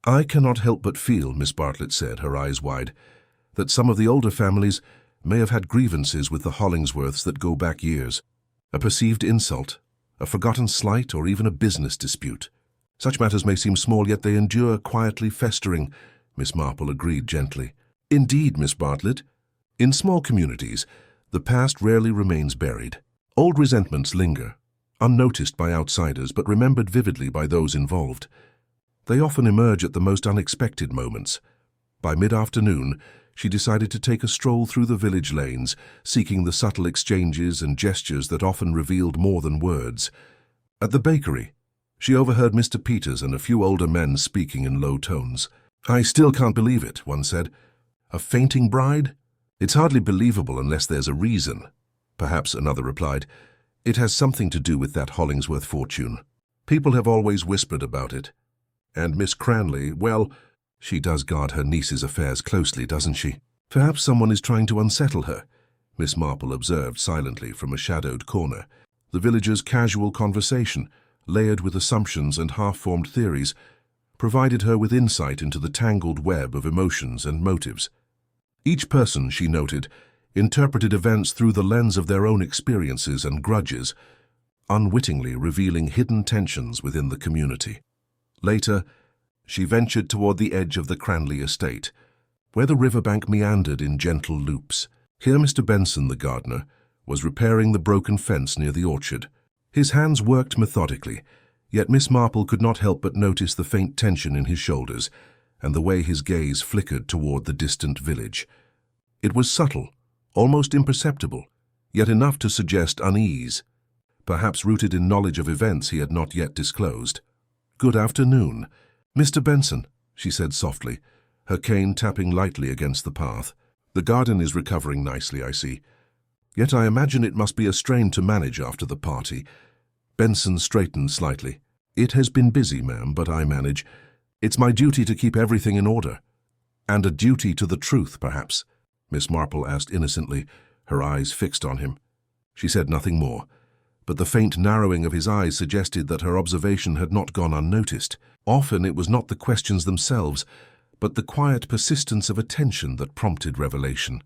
"I cannot help but feel," Miss Bartlett said, her eyes wide, "that some of the older families may have had grievances with the Hollingsworths that go back years. A perceived insult, a forgotten slight, or even a business dispute. Such matters may seem small, yet they endure, quietly festering," Miss Marple agreed gently. "Indeed, Miss Bartlett. In small communities, the past rarely remains buried. Old resentments linger, unnoticed by outsiders but remembered vividly by those involved. They often emerge at the most unexpected moments. By mid-afternoon, she decided to take a stroll through the village lanes, seeking the subtle exchanges and gestures that often revealed more than words. At the bakery, she overheard Mr. Peters and a few older men speaking in low tones. "I still can't believe it," one said. "A fainting bride? It's hardly believable unless there's a reason." Perhaps, another replied, "It has something to do with that Hollingsworth fortune. People have always whispered about it. And Miss Cranley, well, she does guard her niece's affairs closely, doesn't she? Perhaps someone is trying to unsettle her," Miss Marple observed silently from a shadowed corner. The villagers' casual conversation, layered with assumptions and half-formed theories, provided her with insight into the tangled web of emotions and motives. Each person, she noted, interpreted events through the lens of their own experiences and grudges, unwittingly revealing hidden tensions within the community. Later, she ventured toward the edge of the Cranley estate, where the riverbank meandered in gentle loops. Here Mr. Benson, the gardener, was repairing the broken fence near the orchard. His hands worked methodically, yet Miss Marple could not help but notice the faint tension in his shoulders and the way his gaze flickered toward the distant village. It was subtle, almost imperceptible, yet enough to suggest unease, perhaps rooted in knowledge of events he had not yet disclosed. "Good afternoon, Mr. Benson," she said softly, her cane tapping lightly against the path. "The garden is recovering nicely, I see. Yet I imagine it must be a strain to manage after the party." Benson straightened slightly. "It has been busy, ma'am, but I manage. It's my duty to keep everything in order." "And a duty to the truth, perhaps?" Miss Marple asked innocently, her eyes fixed on him. She said nothing more, but the faint narrowing of his eyes suggested that her observation had not gone unnoticed. Often it was not the questions themselves, but the quiet persistence of attention that prompted revelation.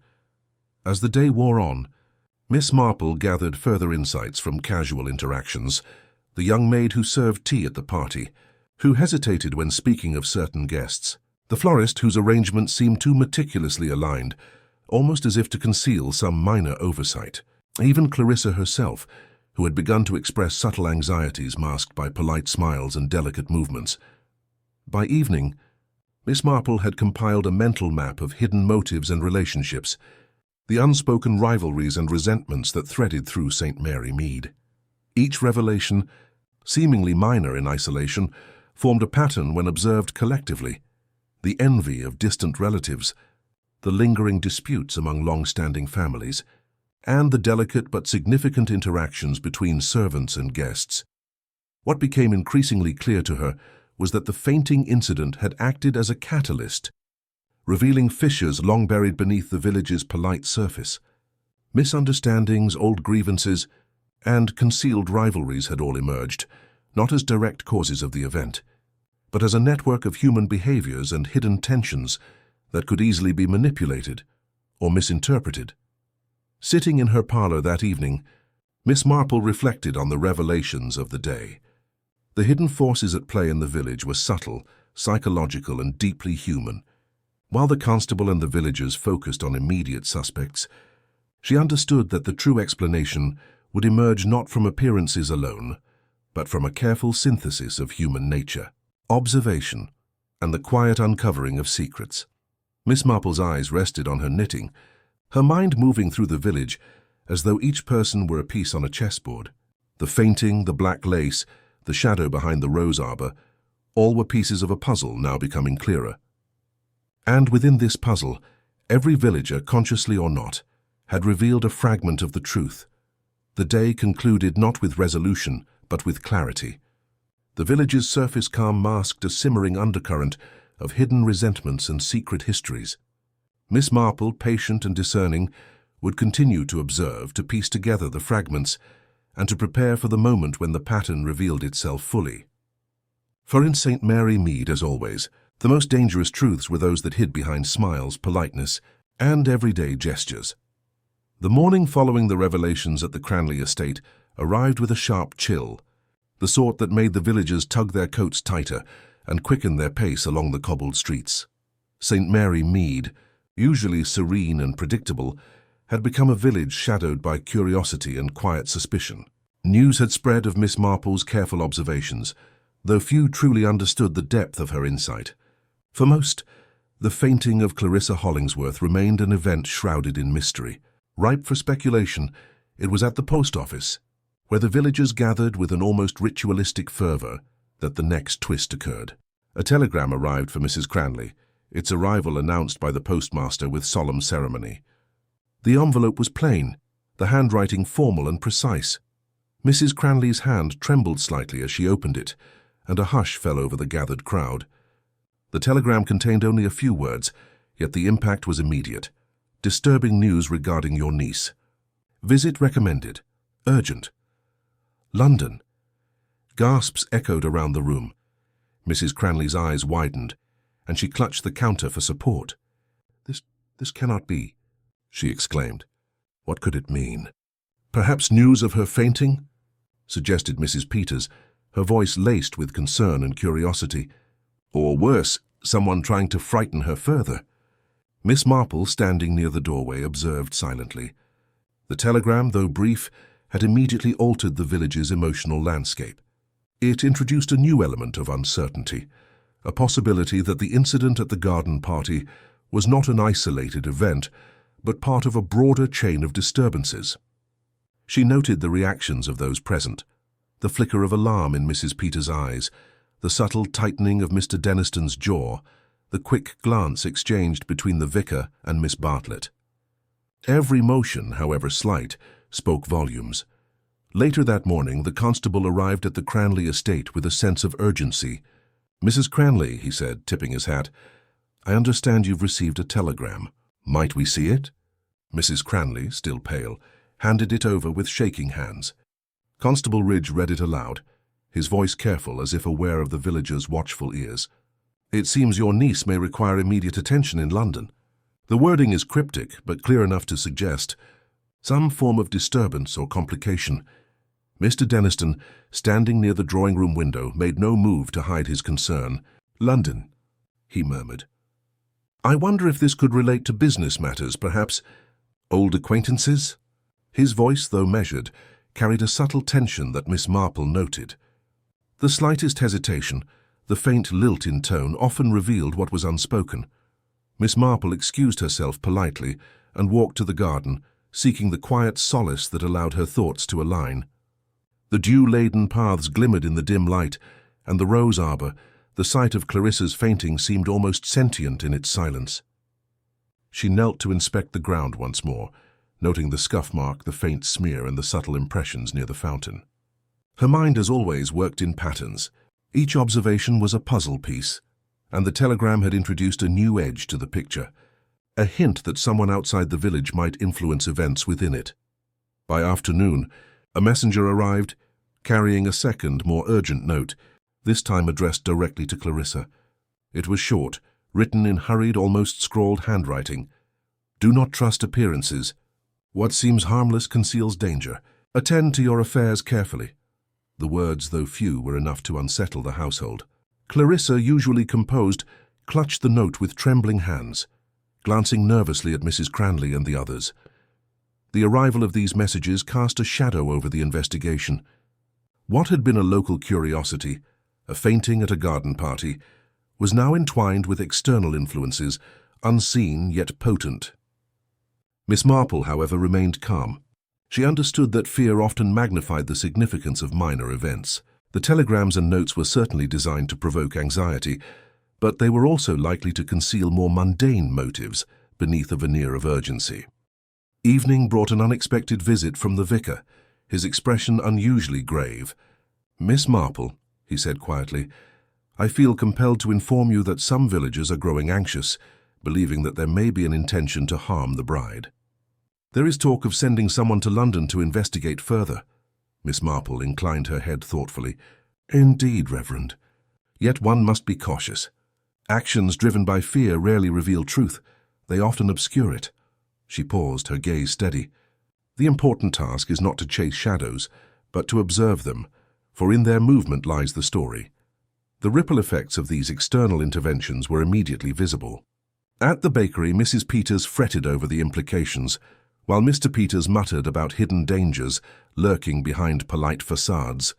As the day wore on, Miss Marple gathered further insights from casual interactions: the young maid who served tea at the party, who hesitated when speaking of certain guests, the florist whose arrangements seemed too meticulously aligned, almost as if to conceal some minor oversight, even Clarissa herself, who had begun to express subtle anxieties masked by polite smiles and delicate movements. By evening, Miss Marple had compiled a mental map of hidden motives and relationships, the unspoken rivalries and resentments that threaded through St. Mary Mead. Each revelation, seemingly minor in isolation, formed a pattern when observed collectively: the envy of distant relatives, the lingering disputes among long-standing families, and the delicate but significant interactions between servants and guests. What became increasingly clear to her was that the fainting incident had acted as a catalyst, revealing fissures long buried beneath the village's polite surface. Misunderstandings, old grievances, and concealed rivalries had all emerged, not as direct causes of the event, but as a network of human behaviors and hidden tensions that could easily be manipulated or misinterpreted. Sitting in her parlor that evening, Miss Marple reflected on the revelations of the day. The hidden forces at play in the village were subtle, psychological, and deeply human. While the constable and the villagers focused on immediate suspects, she understood that the true explanation would emerge not from appearances alone, but from a careful synthesis of human nature, observation, and the quiet uncovering of secrets. Miss Marple's eyes rested on her knitting, her mind moving through the village as though each person were a piece on a chessboard. The fainting, the black lace, the shadow behind the rose arbor, all were pieces of a puzzle now becoming clearer. And within this puzzle, every villager, consciously or not, had revealed a fragment of the truth. The day concluded not with resolution, but with clarity. The village's surface calm masked a simmering undercurrent of hidden resentments and secret histories. Miss Marple, patient and discerning, would continue to observe, to piece together the fragments, and to prepare for the moment when the pattern revealed itself fully. For in St. Mary Mead, as always, the most dangerous truths were those that hid behind smiles, politeness, and everyday gestures. The morning following the revelations at the Cranley estate arrived with a sharp chill, the sort that made the villagers tug their coats tighter and quicken their pace along the cobbled streets. St. Mary Mead, usually serene and predictable, had become a village shadowed by curiosity and quiet suspicion. News had spread of Miss Marple's careful observations, though few truly understood the depth of her insight. For most, the fainting of Clarissa Hollingsworth remained an event shrouded in mystery. Ripe for speculation, it was at the post office, where the villagers gathered with an almost ritualistic fervor, that the next twist occurred. A telegram arrived for Mrs. Cranley, its arrival announced by the postmaster with solemn ceremony. The envelope was plain, the handwriting formal and precise. Mrs. Cranley's hand trembled slightly as she opened it, and a hush fell over the gathered crowd. The telegram contained only a few words, yet the impact was immediate. Disturbing news regarding your niece. Visit recommended. Urgent. London. Gasps echoed around the room. Mrs. Cranley's eyes widened, and she clutched the counter for support. This cannot be," she exclaimed. "What could it mean?" "Perhaps news of her fainting?" suggested Mrs. Peters, her voice laced with concern and curiosity. "Or worse, someone trying to frighten her further." Miss Marple, standing near the doorway, observed silently. The telegram, though brief, had immediately altered the village's emotional landscape. It introduced a new element of uncertainty, a possibility that the incident at the garden party was not an isolated event, but part of a broader chain of disturbances. She noted the reactions of those present, the flicker of alarm in Mrs. Peters' eyes, the subtle tightening of Mr. Denniston's jaw, the quick glance exchanged between the vicar and Miss Bartlett. Every motion, however slight, spoke volumes. Later that morning, the constable arrived at the Cranley estate with a sense of urgency. "Mrs. Cranley," he said, tipping his hat, "I understand you've received a telegram. Might we see it?" Mrs. Cranley, still pale, handed it over with shaking hands. Constable Ridge read it aloud, his voice careful as if aware of the villagers' watchful ears. "It seems your niece may require immediate attention in London." The wording is cryptic, but clear enough to suggest some form of disturbance or complication. Mr. Denniston, standing near the drawing-room window, made no move to hide his concern. "London," he murmured. "I wonder if this could relate to business matters, perhaps old acquaintances?" His voice, though measured, carried a subtle tension that Miss Marple noted. The slightest hesitation, the faint lilt in tone, often revealed what was unspoken. Miss Marple excused herself politely and walked to the garden, seeking the quiet solace that allowed her thoughts to align. The dew-laden paths glimmered in the dim light, and the rose arbor, the sight of Clarissa's fainting, seemed almost sentient in its silence. She knelt to inspect the ground once more, noting the scuff mark, the faint smear, and the subtle impressions near the fountain. Her mind, as always, worked in patterns. Each observation was a puzzle piece, and the telegram had introduced a new edge to the picture, a hint that someone outside the village might influence events within it. By afternoon, a messenger arrived, carrying a second, more urgent note, this time addressed directly to Clarissa. It was short, written in hurried, almost scrawled handwriting. "Do not trust appearances. What seems harmless conceals danger. Attend to your affairs carefully." The words, though few, were enough to unsettle the household. Clarissa, usually composed, clutched the note with trembling hands, glancing nervously at Mrs. Cranley and the others. The arrival of these messages cast a shadow over the investigation. What had been a local curiosity, a fainting at a garden party, was now entwined with external influences, unseen yet potent. Miss Marple, however, remained calm. She understood that fear often magnified the significance of minor events. The telegrams and notes were certainly designed to provoke anxiety, but they were also likely to conceal more mundane motives beneath a veneer of urgency. Evening brought an unexpected visit from the vicar, his expression unusually grave. "Miss Marple," he said quietly, "I feel compelled to inform you that some villagers are growing anxious, believing that there may be an intention to harm the bride. There is talk of sending someone to London to investigate further." Miss Marple inclined her head thoughtfully. "Indeed, Reverend. Yet one must be cautious. Actions driven by fear rarely reveal truth. They often obscure it." She paused, her gaze steady. "The important task is not to chase shadows, but to observe them, for in their movement lies the story." The ripple effects of these external interventions were immediately visible. At the bakery, Mrs. Peters fretted over the implications, while Mr. Peters muttered about hidden dangers lurking behind polite facades.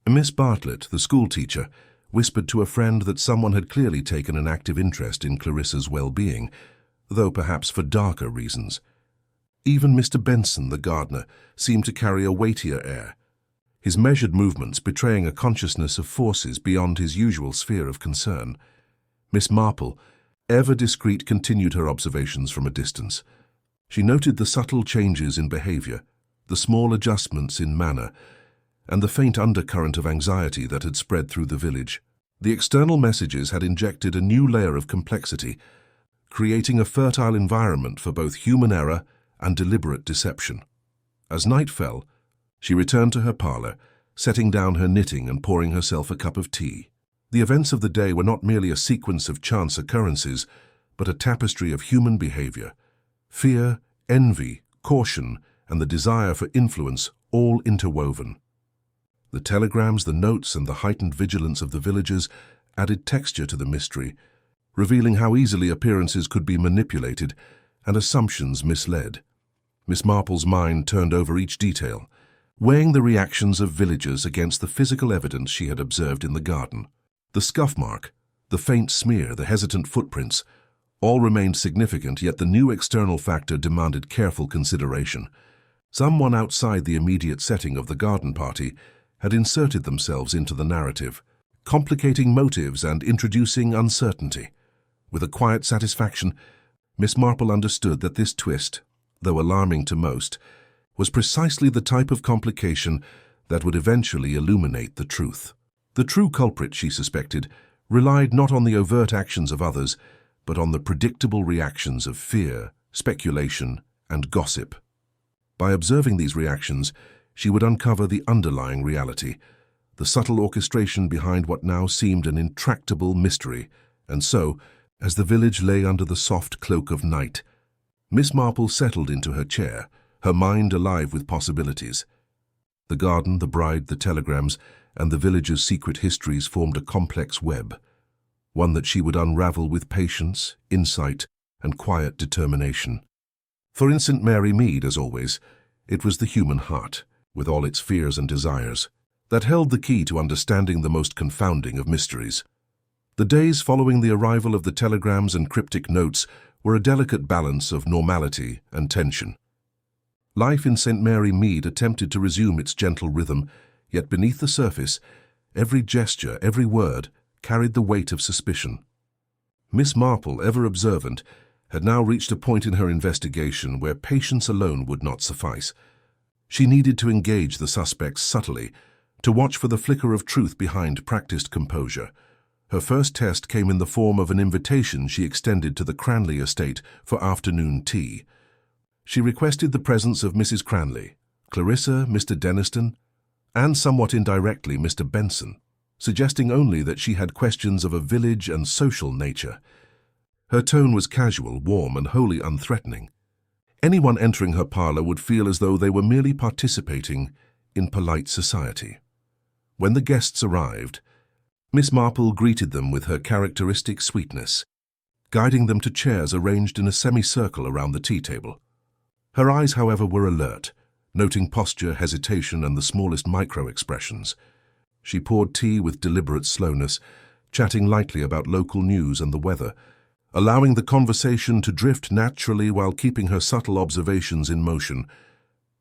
Miss Bartlett, the schoolteacher, whispered to a friend that someone had clearly taken an active interest in Clarissa's well-being, though perhaps for darker reasons. Even Mr. Benson, the gardener, seemed to carry a weightier air, his measured movements betraying a consciousness of forces beyond his usual sphere of concern. Miss Marple, ever discreet, continued her observations from a distance. She noted the subtle changes in behavior, the small adjustments in manner, and the faint undercurrent of anxiety that had spread through the village. The external messages had injected a new layer of complexity, creating a fertile environment for both human error and deliberate deception. As night fell, she returned to her parlor, setting down her knitting and pouring herself a cup of tea. The events of the day were not merely a sequence of chance occurrences, but a tapestry of human behavior. Fear, envy, caution, and the desire for influence all interwoven. The telegrams, the notes, and the heightened vigilance of the villagers added texture to the mystery, revealing how easily appearances could be manipulated and assumptions misled. Miss Marple's mind turned over each detail, weighing the reactions of villagers against the physical evidence she had observed in the garden. The scuff mark, the faint smear, the hesitant footprints, all remained significant, yet the new external factor demanded careful consideration. Someone outside the immediate setting of the garden party had inserted themselves into the narrative, complicating motives and introducing uncertainty. With a quiet satisfaction, Miss Marple understood that this twist, though alarming to most, was precisely the type of complication that would eventually illuminate the truth. The true culprit, she suspected, relied not on the overt actions of others, but on the predictable reactions of fear, speculation, and gossip. By observing these reactions, she would uncover the underlying reality, the subtle orchestration behind what now seemed an intractable mystery. And so, as the village lay under the soft cloak of night, Miss Marple settled into her chair, her mind alive with possibilities. The garden, the bride, the telegrams, and the village's secret histories formed a complex web, one that she would unravel with patience, insight, and quiet determination. For in St. Mary Mead, as always, it was the human heart, with all its fears and desires, that held the key to understanding the most confounding of mysteries. The days following the arrival of the telegrams and cryptic notes were a delicate balance of normality and tension. Life in St. Mary Mead attempted to resume its gentle rhythm, yet beneath the surface, every gesture, every word, carried the weight of suspicion. Miss Marple, ever observant, had now reached a point in her investigation where patience alone would not suffice. She needed to engage the suspects subtly, to watch for the flicker of truth behind practiced composure. Her first test came in the form of an invitation she extended to the Cranley estate for afternoon tea. She requested the presence of Mrs. Cranley, Clarissa, Mr. Denniston, and somewhat indirectly Mr. Benson, suggesting only that she had questions of a village and social nature. Her tone was casual, warm, and wholly unthreatening. Anyone entering her parlour would feel as though they were merely participating in polite society. When the guests arrived, Miss Marple greeted them with her characteristic sweetness, guiding them to chairs arranged in a semicircle around the tea table. Her eyes, however, were alert, noting posture, hesitation, and the smallest micro-expressions. She poured tea with deliberate slowness, chatting lightly about local news and the weather, allowing the conversation to drift naturally while keeping her subtle observations in motion.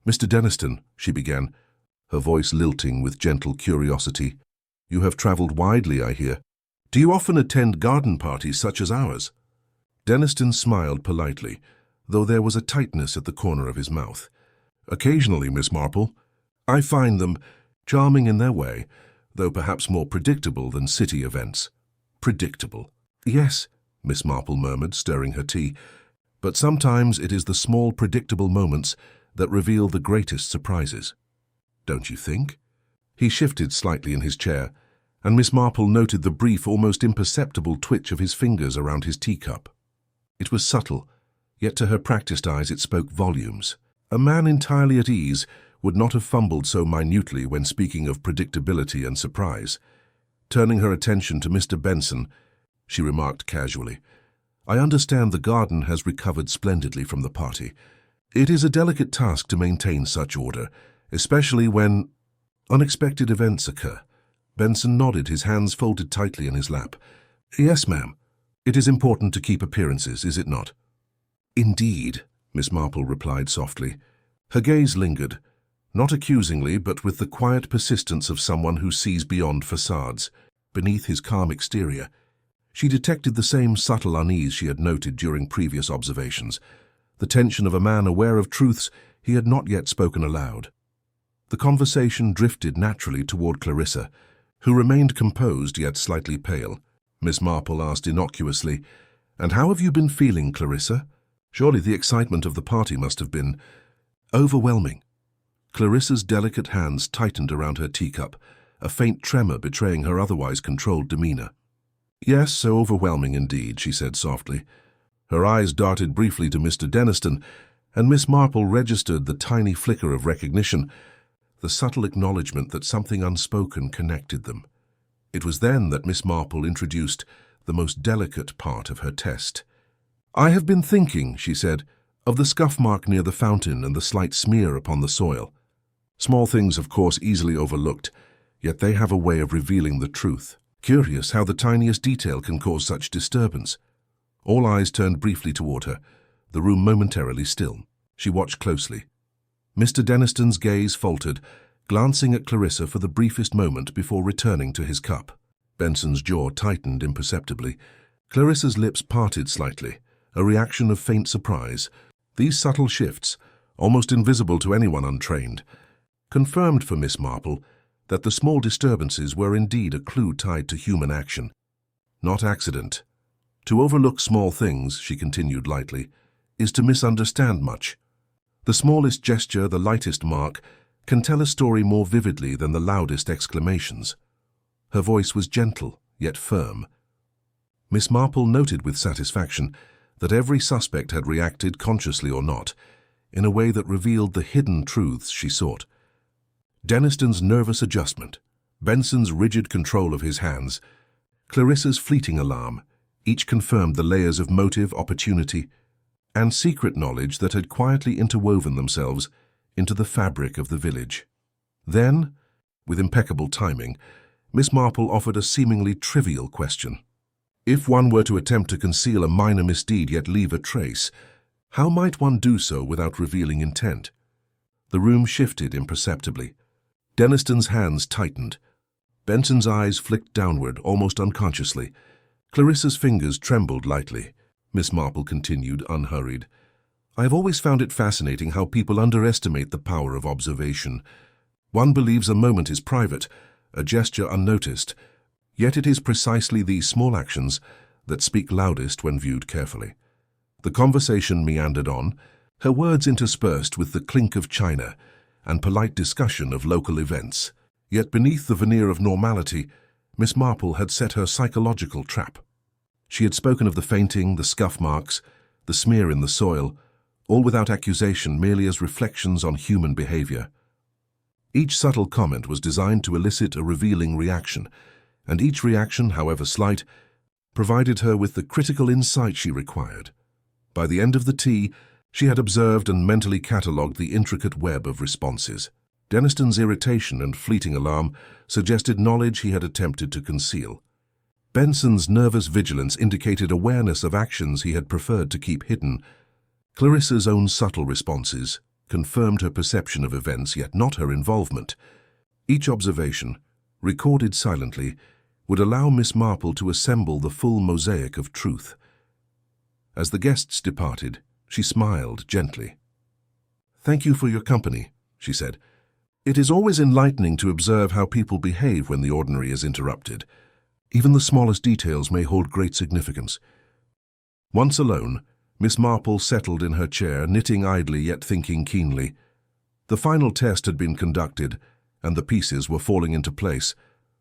"Mr. Denniston," she began, her voice lilting with gentle curiosity, "you have travelled widely, I hear. Do you often attend garden parties such as ours?" Denniston smiled politely, though there was a tightness at the corner of his mouth. "Occasionally, Miss Marple. I find them charming in their way, though perhaps more predictable than city events." "Predictable? Yes," Miss Marple murmured, stirring her tea, "but sometimes it is the small predictable moments that reveal the greatest surprises. Don't you think?" He shifted slightly in his chair, and Miss Marple noted the brief, almost imperceptible twitch of his fingers around his teacup. It was subtle, yet to her practiced eyes it spoke volumes. A man entirely at ease would not have fumbled so minutely when speaking of predictability and surprise. Turning her attention to Mr. Benson, she remarked casually, "I understand the garden has recovered splendidly from the party. It is a delicate task to maintain such order, especially when unexpected events occur." Benson nodded, his hands folded tightly in his lap. "Yes, ma'am. It is important to keep appearances, is it not?" "Indeed," Miss Marple replied softly. Her gaze lingered, not accusingly, but with the quiet persistence of someone who sees beyond facades. Beneath his calm exterior, she detected the same subtle unease she had noted during previous observations, the tension of a man aware of truths he had not yet spoken aloud. The conversation drifted naturally toward Clarissa, who remained composed yet slightly pale. Miss Marple asked innocuously, "And how have you been feeling, Clarissa? Surely the excitement of the party must have been overwhelming." Clarissa's delicate hands tightened around her teacup, a faint tremor betraying her otherwise controlled demeanor. "Yes, so overwhelming indeed," she said softly. Her eyes darted briefly to Mr. Denniston, and Miss Marple registered the tiny flicker of recognition, the subtle acknowledgement that something unspoken connected them. It was then that Miss Marple introduced the most delicate part of her test. "I have been thinking," she said, "of the scuff mark near the fountain and the slight smear upon the soil. Small things, of course, easily overlooked, yet they have a way of revealing the truth. Curious how the tiniest detail can cause such disturbance." All eyes turned briefly toward her, the room momentarily still. She watched closely. Mr. Denniston's gaze faltered, glancing at Clarissa for the briefest moment before returning to his cup. Benson's jaw tightened imperceptibly. Clarissa's lips parted slightly, a reaction of faint surprise. These subtle shifts, almost invisible to anyone untrained, confirmed for Miss Marple that the small disturbances were indeed a clue tied to human action, not accident. To overlook small things, she continued lightly, is to misunderstand much. The smallest gesture, the lightest mark, can tell a story more vividly than the loudest exclamations. Her voice was gentle, yet firm. Miss Marple noted with satisfaction that every suspect had reacted, consciously or not, in a way that revealed the hidden truths she sought. Denniston's nervous adjustment, Benson's rigid control of his hands, Clarissa's fleeting alarm, each confirmed the layers of motive, opportunity, and secret knowledge that had quietly interwoven themselves into the fabric of the village. Then, with impeccable timing, Miss Marple offered a seemingly trivial question. If one were to attempt to conceal a minor misdeed yet leave a trace, how might one do so without revealing intent? The room shifted imperceptibly. Denniston's hands tightened. Benson's eyes flicked downward, almost unconsciously. Clarissa's fingers trembled lightly. Miss Marple continued, unhurried. "I have always found it fascinating how people underestimate the power of observation. One believes a moment is private, a gesture unnoticed, yet it is precisely these small actions that speak loudest when viewed carefully." The conversation meandered on, her words interspersed with the clink of china and polite discussion of local events. Yet beneath the veneer of normality, Miss Marple had set her psychological trap. She had spoken of the fainting, the scuff marks, the smear in the soil, all without accusation, merely as reflections on human behavior. Each subtle comment was designed to elicit a revealing reaction, and each reaction, however slight, provided her with the critical insight she required. By the end of the tea, she had observed and mentally catalogued the intricate web of responses. Denniston's irritation and fleeting alarm suggested knowledge he had attempted to conceal. Benson's nervous vigilance indicated awareness of actions he had preferred to keep hidden. Clarissa's own subtle responses confirmed her perception of events, yet not her involvement. Each observation, recorded silently, would allow Miss Marple to assemble the full mosaic of truth. As the guests departed, she smiled gently. "Thank you for your company," she said. "It is always enlightening to observe how people behave when the ordinary is interrupted. Even the smallest details may hold great significance." Once alone, Miss Marple settled in her chair, knitting idly yet thinking keenly. The final test had been conducted, and the pieces were falling into place.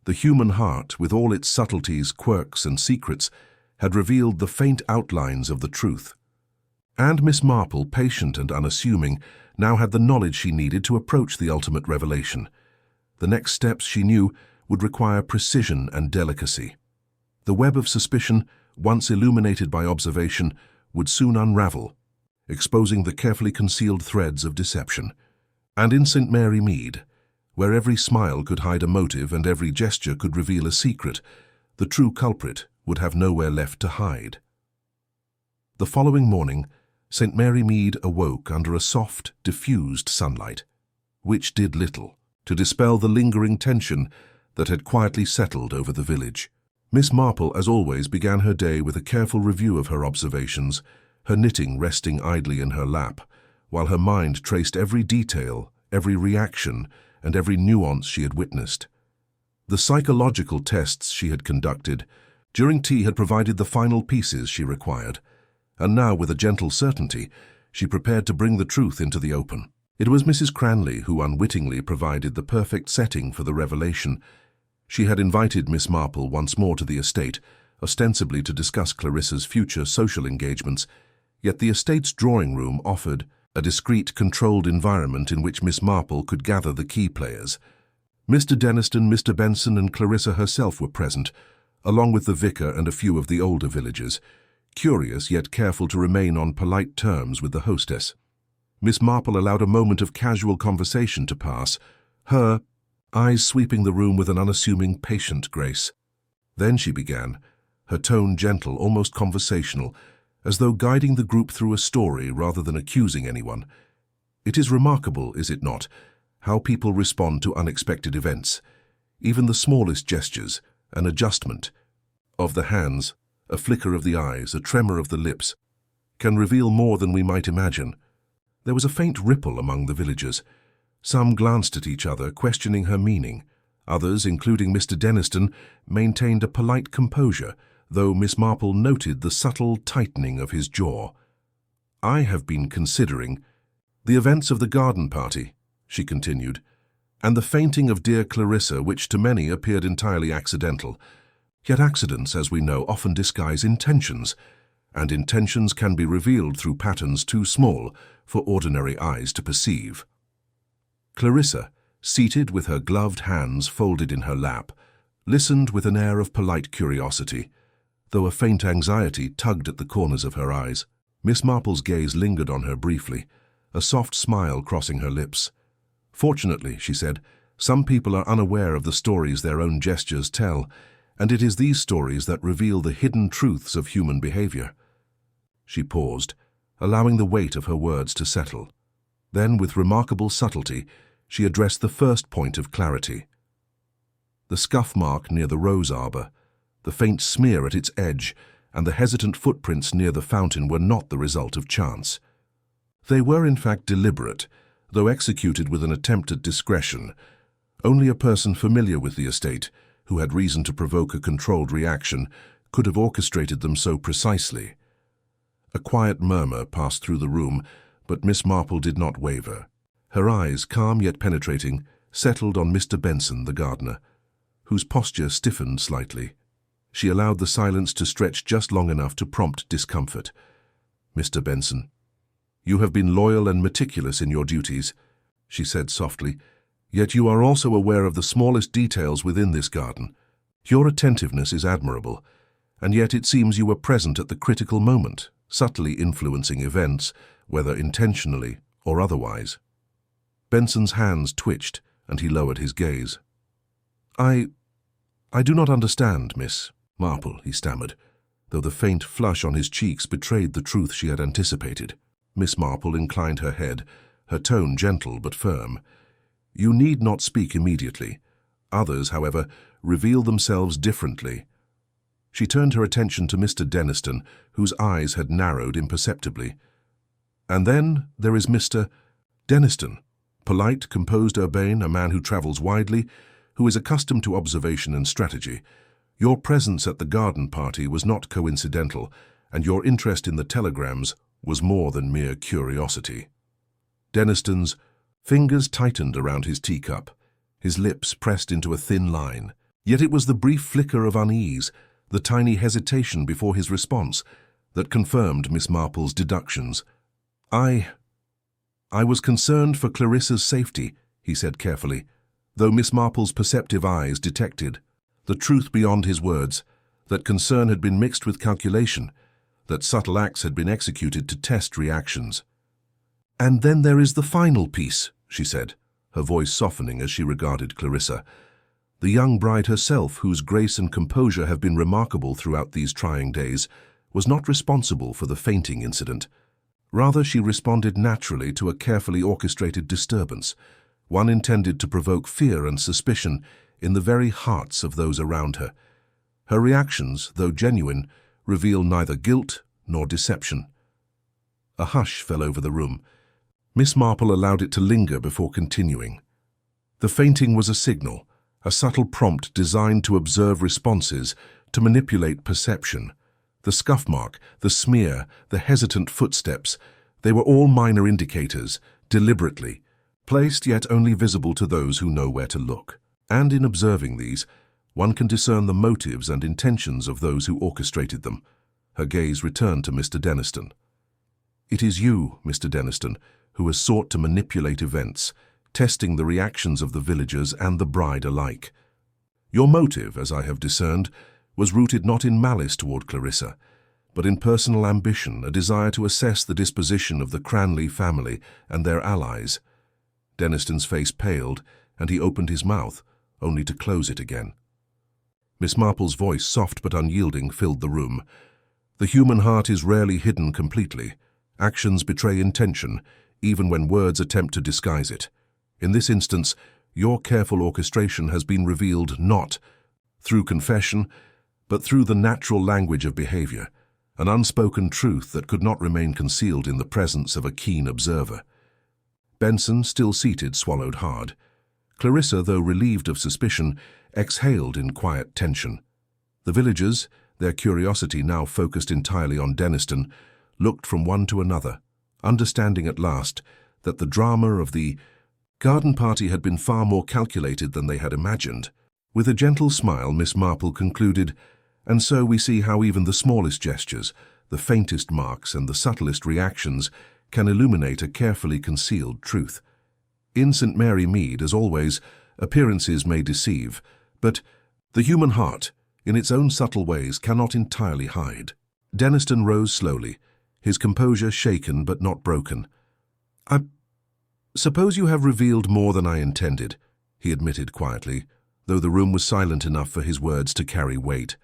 The human heart, with all its subtleties, quirks, and secrets, had revealed the faint outlines of the truth. And Miss Marple, patient and unassuming, now had the knowledge she needed to approach the ultimate revelation. The next steps, she knew, would require precision and delicacy. The web of suspicion, once illuminated by observation, would soon unravel, exposing the carefully concealed threads of deception. And in St. Mary Mead, where every smile could hide a motive and every gesture could reveal a secret, the true culprit would have nowhere left to hide. The following morning, St. Mary Mead awoke under a soft, diffused sunlight, which did little to dispel the lingering tension that had quietly settled over the village. Miss Marple, as always, began her day with a careful review of her observations, her knitting resting idly in her lap, while her mind traced every detail, every reaction, and every nuance she had witnessed. The psychological tests she had conducted during tea had provided the final pieces she required, and now, with a gentle certainty, she prepared to bring the truth into the open. It was Mrs. Cranley who unwittingly provided the perfect setting for the revelation, She had invited Miss Marple once more to the estate, ostensibly to discuss Clarissa's future social engagements, yet the estate's drawing room offered a discreet, controlled environment in which Miss Marple could gather the key players. Mr. Denniston, Mr. Benson and Clarissa herself were present, along with the vicar and a few of the older villagers, curious yet careful to remain on polite terms with the hostess. Miss Marple allowed a moment of casual conversation to pass, her eyes sweeping the room with an unassuming, patient grace. Then she began, her tone gentle, almost conversational, as though guiding the group through a story rather than accusing anyone. It is remarkable, is it not, how people respond to unexpected events. Even the smallest gestures, an adjustment of the hands, a flicker of the eyes, a tremor of the lips, can reveal more than we might imagine. There was a faint ripple among the villagers. Some glanced at each other, questioning her meaning. Others, including Mr. Denniston, maintained a polite composure, though Miss Marple noted the subtle tightening of his jaw. "I have been considering the events of the garden party," she continued, "and the fainting of dear Clarissa, which to many appeared entirely accidental. Yet accidents, as we know, often disguise intentions, and intentions can be revealed through patterns too small for ordinary eyes to perceive." Clarissa, seated with her gloved hands folded in her lap, listened with an air of polite curiosity, though a faint anxiety tugged at the corners of her eyes. Miss Marple's gaze lingered on her briefly, a soft smile crossing her lips. "Fortunately," she said, "some people are unaware of the stories their own gestures tell, and it is these stories that reveal the hidden truths of human behavior." She paused, allowing the weight of her words to settle. Then, with remarkable subtlety, she addressed the first point of clarity. The scuff mark near the rose arbor, the faint smear at its edge, and the hesitant footprints near the fountain were not the result of chance. They were in fact deliberate, though executed with an attempt at discretion. Only a person familiar with the estate, who had reason to provoke a controlled reaction, could have orchestrated them so precisely. A quiet murmur passed through the room, but Miss Marple did not waver. Her eyes, calm yet penetrating, settled on Mr. Benson, the gardener, whose posture stiffened slightly. She allowed the silence to stretch just long enough to prompt discomfort. "Mr. Benson, you have been loyal and meticulous in your duties," she said softly, "yet you are also aware of the smallest details within this garden. Your attentiveness is admirable, and yet it seems you were present at the critical moment, subtly influencing events, whether intentionally or otherwise." Benson's hands twitched, and he lowered his gaze. I do not understand, Miss Marple," he stammered, though the faint flush on his cheeks betrayed the truth she had anticipated. Miss Marple inclined her head, her tone gentle but firm. "You need not speak immediately. Others, however, reveal themselves differently." She turned her attention to Mr. Denniston, whose eyes had narrowed imperceptibly. "And then there is Mr. Denniston, polite, composed, urbane, a man who travels widely, who is accustomed to observation and strategy. Your presence at the garden party was not coincidental, and your interest in the telegrams was more than mere curiosity." Denniston's fingers tightened around his teacup, his lips pressed into a thin line. Yet it was the brief flicker of unease, the tiny hesitation before his response, that confirmed Miss Marple's deductions. I was concerned for Clarissa's safety," he said carefully, though Miss Marple's perceptive eyes detected the truth beyond his words, that concern had been mixed with calculation, that subtle acts had been executed to test reactions. "And then there is the final piece," she said, her voice softening as she regarded Clarissa. "The young bride herself, whose grace and composure have been remarkable throughout these trying days, was not responsible for the fainting incident. Rather, she responded naturally to a carefully orchestrated disturbance, one intended to provoke fear and suspicion in the very hearts of those around her. Her reactions, though genuine, reveal neither guilt nor deception." A hush fell over the room. Miss Marple allowed it to linger before continuing. "The fainting was a signal, a subtle prompt designed to observe responses, to manipulate perception. The scuff mark, the smear, the hesitant footsteps, they were all minor indicators, deliberately, placed yet only visible to those who know where to look. And in observing these, One can discern the motives and intentions of those who orchestrated them. Her gaze returned to Mr. Denniston. It is you, Mr. Denniston, who has sought to manipulate events, testing the reactions of the villagers and the bride alike. Your motive, as I have discerned, was rooted not in malice toward Clarissa, but in personal ambition, a desire to assess the disposition of the Cranley family and their allies. Denniston's face paled, and he opened his mouth, only to close it again. Miss Marple's voice, soft but unyielding, filled the room. The human heart is rarely hidden completely. Actions betray intention, even when words attempt to disguise it. In this instance, your careful orchestration has been revealed not through confession, but through the natural language of behavior, an unspoken truth that could not remain concealed in the presence of a keen observer. Benson, still seated, swallowed hard. Clarissa, though relieved of suspicion, exhaled in quiet tension. The villagers, their curiosity now focused entirely on Denniston, looked from one to another, understanding at last that the drama of the garden party had been far more calculated than they had imagined. With a gentle smile, Miss Marple concluded, "And so we see how even the smallest gestures, the faintest marks and the subtlest reactions can illuminate a carefully concealed truth. In St. Mary Mead, as always, appearances may deceive, but the human heart, in its own subtle ways, cannot entirely hide." Denniston rose slowly, his composure shaken but not broken. "I suppose you have revealed more than I intended," he admitted quietly, though the room was silent enough for his words to carry weight.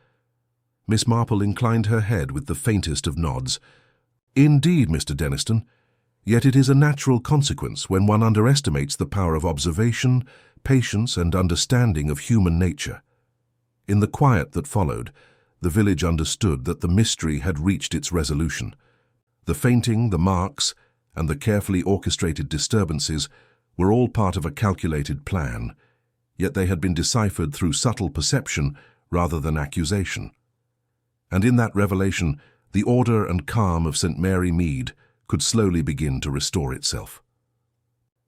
Miss Marple inclined her head with the faintest of nods. "Indeed, Mr. Denniston. Yet it is a natural consequence when one underestimates the power of observation, patience, and understanding of human nature." In the quiet that followed, the village understood that the mystery had reached its resolution. The fainting, the marks, and the carefully orchestrated disturbances were all part of a calculated plan, yet they had been deciphered through subtle perception rather than accusation. And in that revelation, the order and calm of St. Mary Mead could slowly begin to restore itself.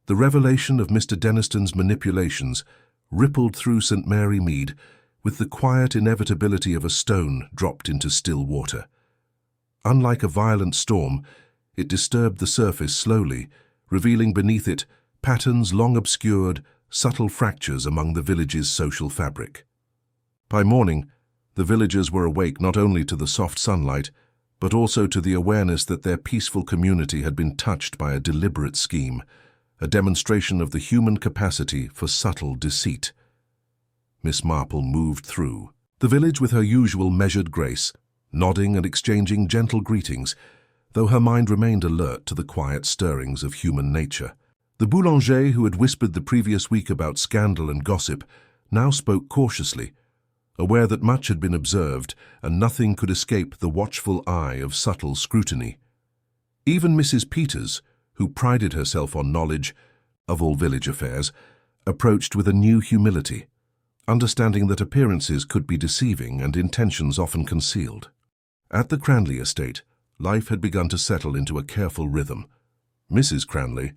The revelation of Mr. Denniston's manipulations rippled through St. Mary Mead with the quiet inevitability of a stone dropped into still water. Unlike a violent storm, it disturbed the surface slowly, revealing beneath it patterns long obscured, subtle fractures among the village's social fabric. By morning, the villagers were awake not only to the soft sunlight, but also to the awareness that their peaceful community had been touched by a deliberate scheme, a demonstration of the human capacity for subtle deceit. Miss Marple moved through the village with her usual measured grace, nodding and exchanging gentle greetings, though her mind remained alert to the quiet stirrings of human nature. The boulanger who had whispered the previous week about scandal and gossip now spoke cautiously, aware that much had been observed and nothing could escape the watchful eye of subtle scrutiny. Even Mrs. Peters, who prided herself on knowledge of all village affairs, approached with a new humility, understanding that appearances could be deceiving and intentions often concealed. At the Cranley estate, life had begun to settle into a careful rhythm. Mrs. Cranley,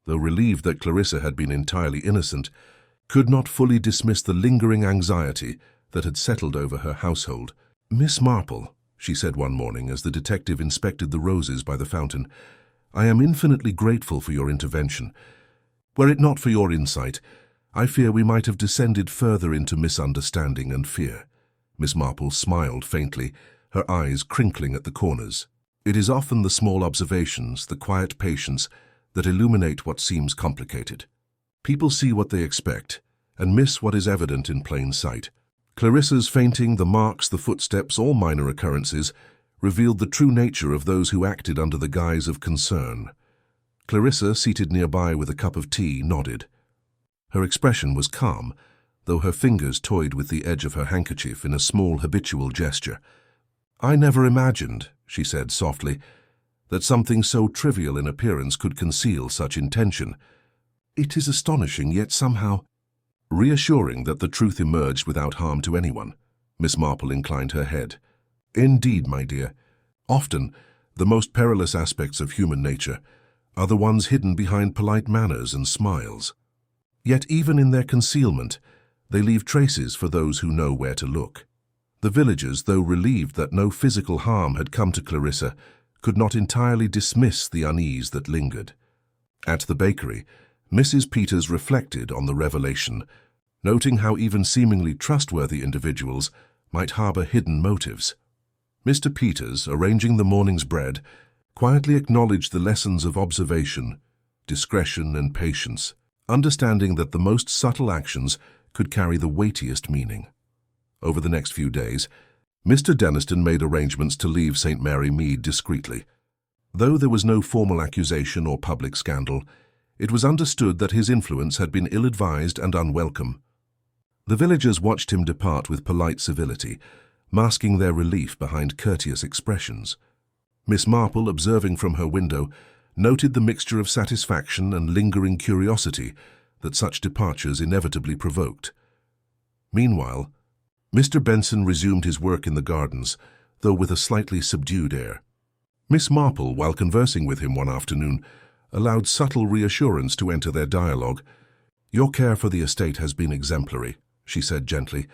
though relieved that Clarissa had been entirely innocent, could not fully dismiss the lingering anxiety that had settled over her household. "Miss Marple," she said one morning as the detective inspected the roses by the fountain, "I am infinitely grateful for your intervention. Were it not for your insight, I fear we might have descended further into misunderstanding and fear." Miss Marple smiled faintly, her eyes crinkling at the corners. "It is often the small observations, the quiet patience, that illuminate what seems complicated. People see what they expect and miss what is evident in plain sight. Clarissa's fainting, the marks, the footsteps, all minor occurrences, revealed the true nature of those who acted under the guise of concern." Clarissa, seated nearby with a cup of tea, nodded. Her expression was calm, though her fingers toyed with the edge of her handkerchief in a small habitual gesture. "I never imagined," she said softly, "that something so trivial in appearance could conceal such intention. It is astonishing, yet somehow reassuring that the truth emerged without harm to anyone." Miss Marple inclined her head. "Indeed, my dear. Often, the most perilous aspects of human nature are the ones hidden behind polite manners and smiles. Yet even in their concealment, They leave traces for those who know where to look. The villagers, though relieved that no physical harm had come to Clarissa, could not entirely dismiss the unease that lingered. At the bakery, Mrs. Peters reflected on the revelation, noting how even seemingly trustworthy individuals might harbor hidden motives. Mr. Peters, arranging the morning's bread, quietly acknowledged the lessons of observation, discretion, and patience, understanding that the most subtle actions could carry the weightiest meaning. Over the next few days, Mr. Denniston made arrangements to leave St. Mary Mead discreetly. Though there was no formal accusation or public scandal, it was understood that his influence had been ill-advised and unwelcome. The villagers watched him depart with polite civility, masking their relief behind courteous expressions. Miss Marple, observing from her window, noted the mixture of satisfaction and lingering curiosity that such departures inevitably provoked. Meanwhile, Mr. Benson resumed his work in the gardens, though with a slightly subdued air. Miss Marple, while conversing with him one afternoon, allowed subtle reassurance to enter their dialogue. "Your care for the estate has been exemplary," she said gently.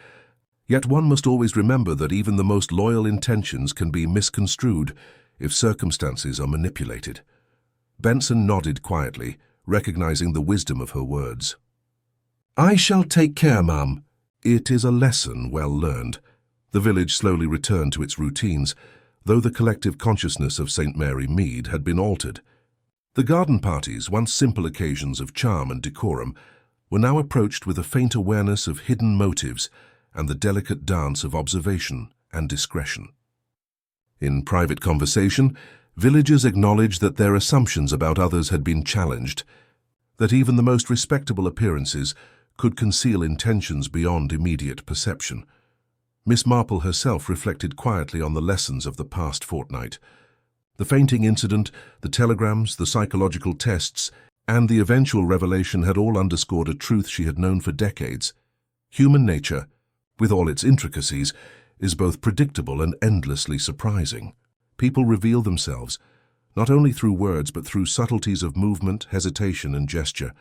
"Yet one must always remember that even the most loyal intentions can be misconstrued if circumstances are manipulated." Benson nodded quietly, recognizing the wisdom of her words. "I shall take care, ma'am. It is a lesson well learned." The village slowly returned to its routines, though the collective consciousness of St. Mary Mead had been altered. The garden parties, once simple occasions of charm and decorum, were now approached with a faint awareness of hidden motives and the delicate dance of observation and discretion. In private conversation, villagers acknowledged that their assumptions about others had been challenged, that even the most respectable appearances could conceal intentions beyond immediate perception. Miss Marple herself reflected quietly on the lessons of the past fortnight. The fainting incident, the telegrams, the psychological tests, and the eventual revelation had all underscored a truth she had known for decades. Human nature, with all its intricacies, is both predictable and endlessly surprising. People reveal themselves, not only through words but through subtleties of movement, hesitation, and gesture.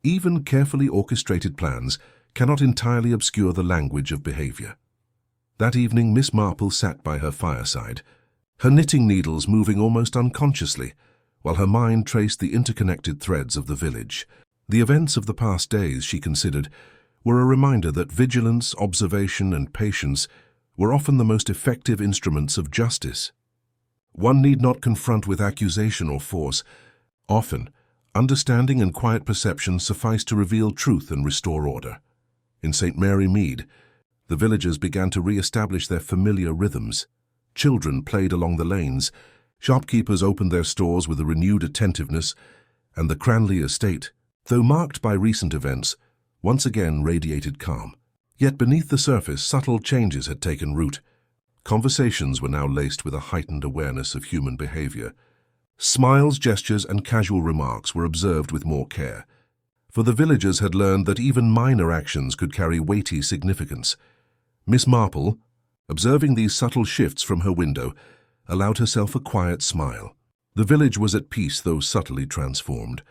Even carefully orchestrated plans cannot entirely obscure the language of behavior. That evening, Miss Marple sat by her fireside, her knitting needles moving almost unconsciously, while her mind traced the interconnected threads of the village. The events of the past days, she considered, were a reminder that vigilance, observation, and patience were often the most effective instruments of justice. One need not confront with accusation or force. Often, understanding and quiet perception suffice to reveal truth and restore order. In St. Mary Mead, the villagers began to re-establish their familiar rhythms. Children played along the lanes, shopkeepers opened their stores with a renewed attentiveness, and the Cranley estate, though marked by recent events, once again radiated calm. Yet beneath the surface, subtle changes had taken root. Conversations were now laced with a heightened awareness of human behavior. Smiles, gestures, and casual remarks were observed with more care, for the villagers had learned that even minor actions could carry weighty significance. Miss Marple, observing these subtle shifts from her window, allowed herself a quiet smile. The village was at peace, though subtly transformed.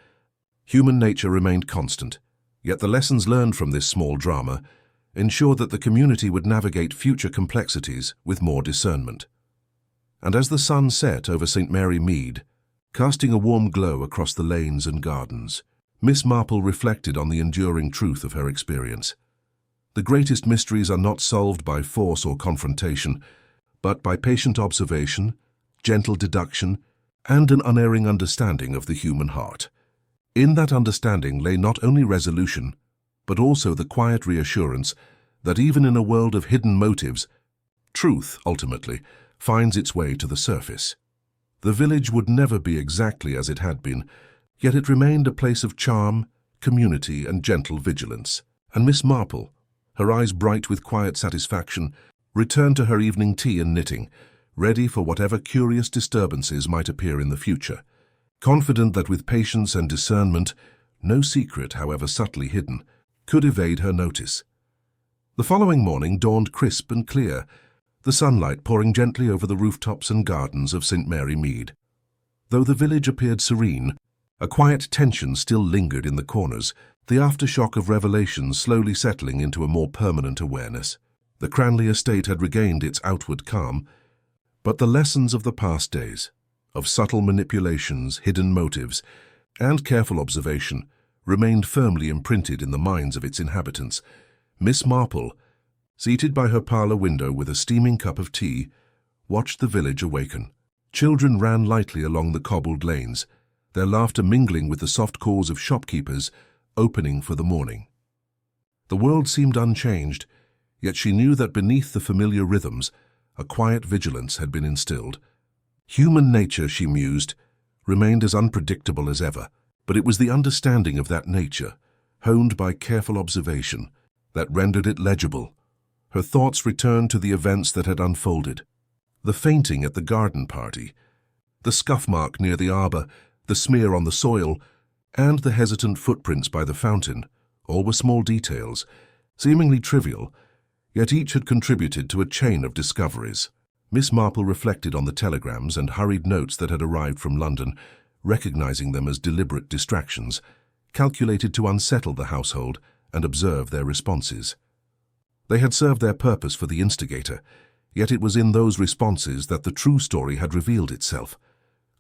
Human nature remained constant, yet the lessons learned from this small drama ensured that the community would navigate future complexities with more discernment. And as the sun set over St. Mary Mead, casting a warm glow across the lanes and gardens, Miss Marple reflected on the enduring truth of her experience. The greatest mysteries are not solved by force or confrontation, but by patient observation, gentle deduction, and an unerring understanding of the human heart. In that understanding lay not only resolution, but also the quiet reassurance that even in a world of hidden motives, truth, ultimately, finds its way to the surface. The village would never be exactly as it had been, yet it remained a place of charm, community, and gentle vigilance. And Miss Marple, her eyes bright with quiet satisfaction, returned to her evening tea and knitting, ready for whatever curious disturbances might appear in the future, confident that with patience and discernment, no secret, however subtly hidden, could evade her notice. The following morning dawned crisp and clear, the sunlight pouring gently over the rooftops and gardens of St. Mary Mead. Though the village appeared serene, a quiet tension still lingered in the corners, the aftershock of revelation slowly settling into a more permanent awareness. The Cranley estate had regained its outward calm, but the lessons of the past days, of subtle manipulations, hidden motives, and careful observation, remained firmly imprinted in the minds of its inhabitants. Miss Marple, seated by her parlour window with a steaming cup of tea, watched the village awaken. Children ran lightly along the cobbled lanes, their laughter mingling with the soft calls of shopkeepers opening for the morning. The world seemed unchanged, yet she knew that beneath the familiar rhythms, a quiet vigilance had been instilled. Human nature, she mused, remained as unpredictable as ever, but it was the understanding of that nature, honed by careful observation, that rendered it legible. Her thoughts returned to the events that had unfolded. The fainting at the garden party, the scuff mark near the arbour, the smear on the soil, and the hesitant footprints by the fountain, all were small details, seemingly trivial, yet each had contributed to a chain of discoveries. Miss Marple reflected on the telegrams and hurried notes that had arrived from London, recognizing them as deliberate distractions, calculated to unsettle the household and observe their responses. They had served their purpose for the instigator, yet it was in those responses that the true story had revealed itself.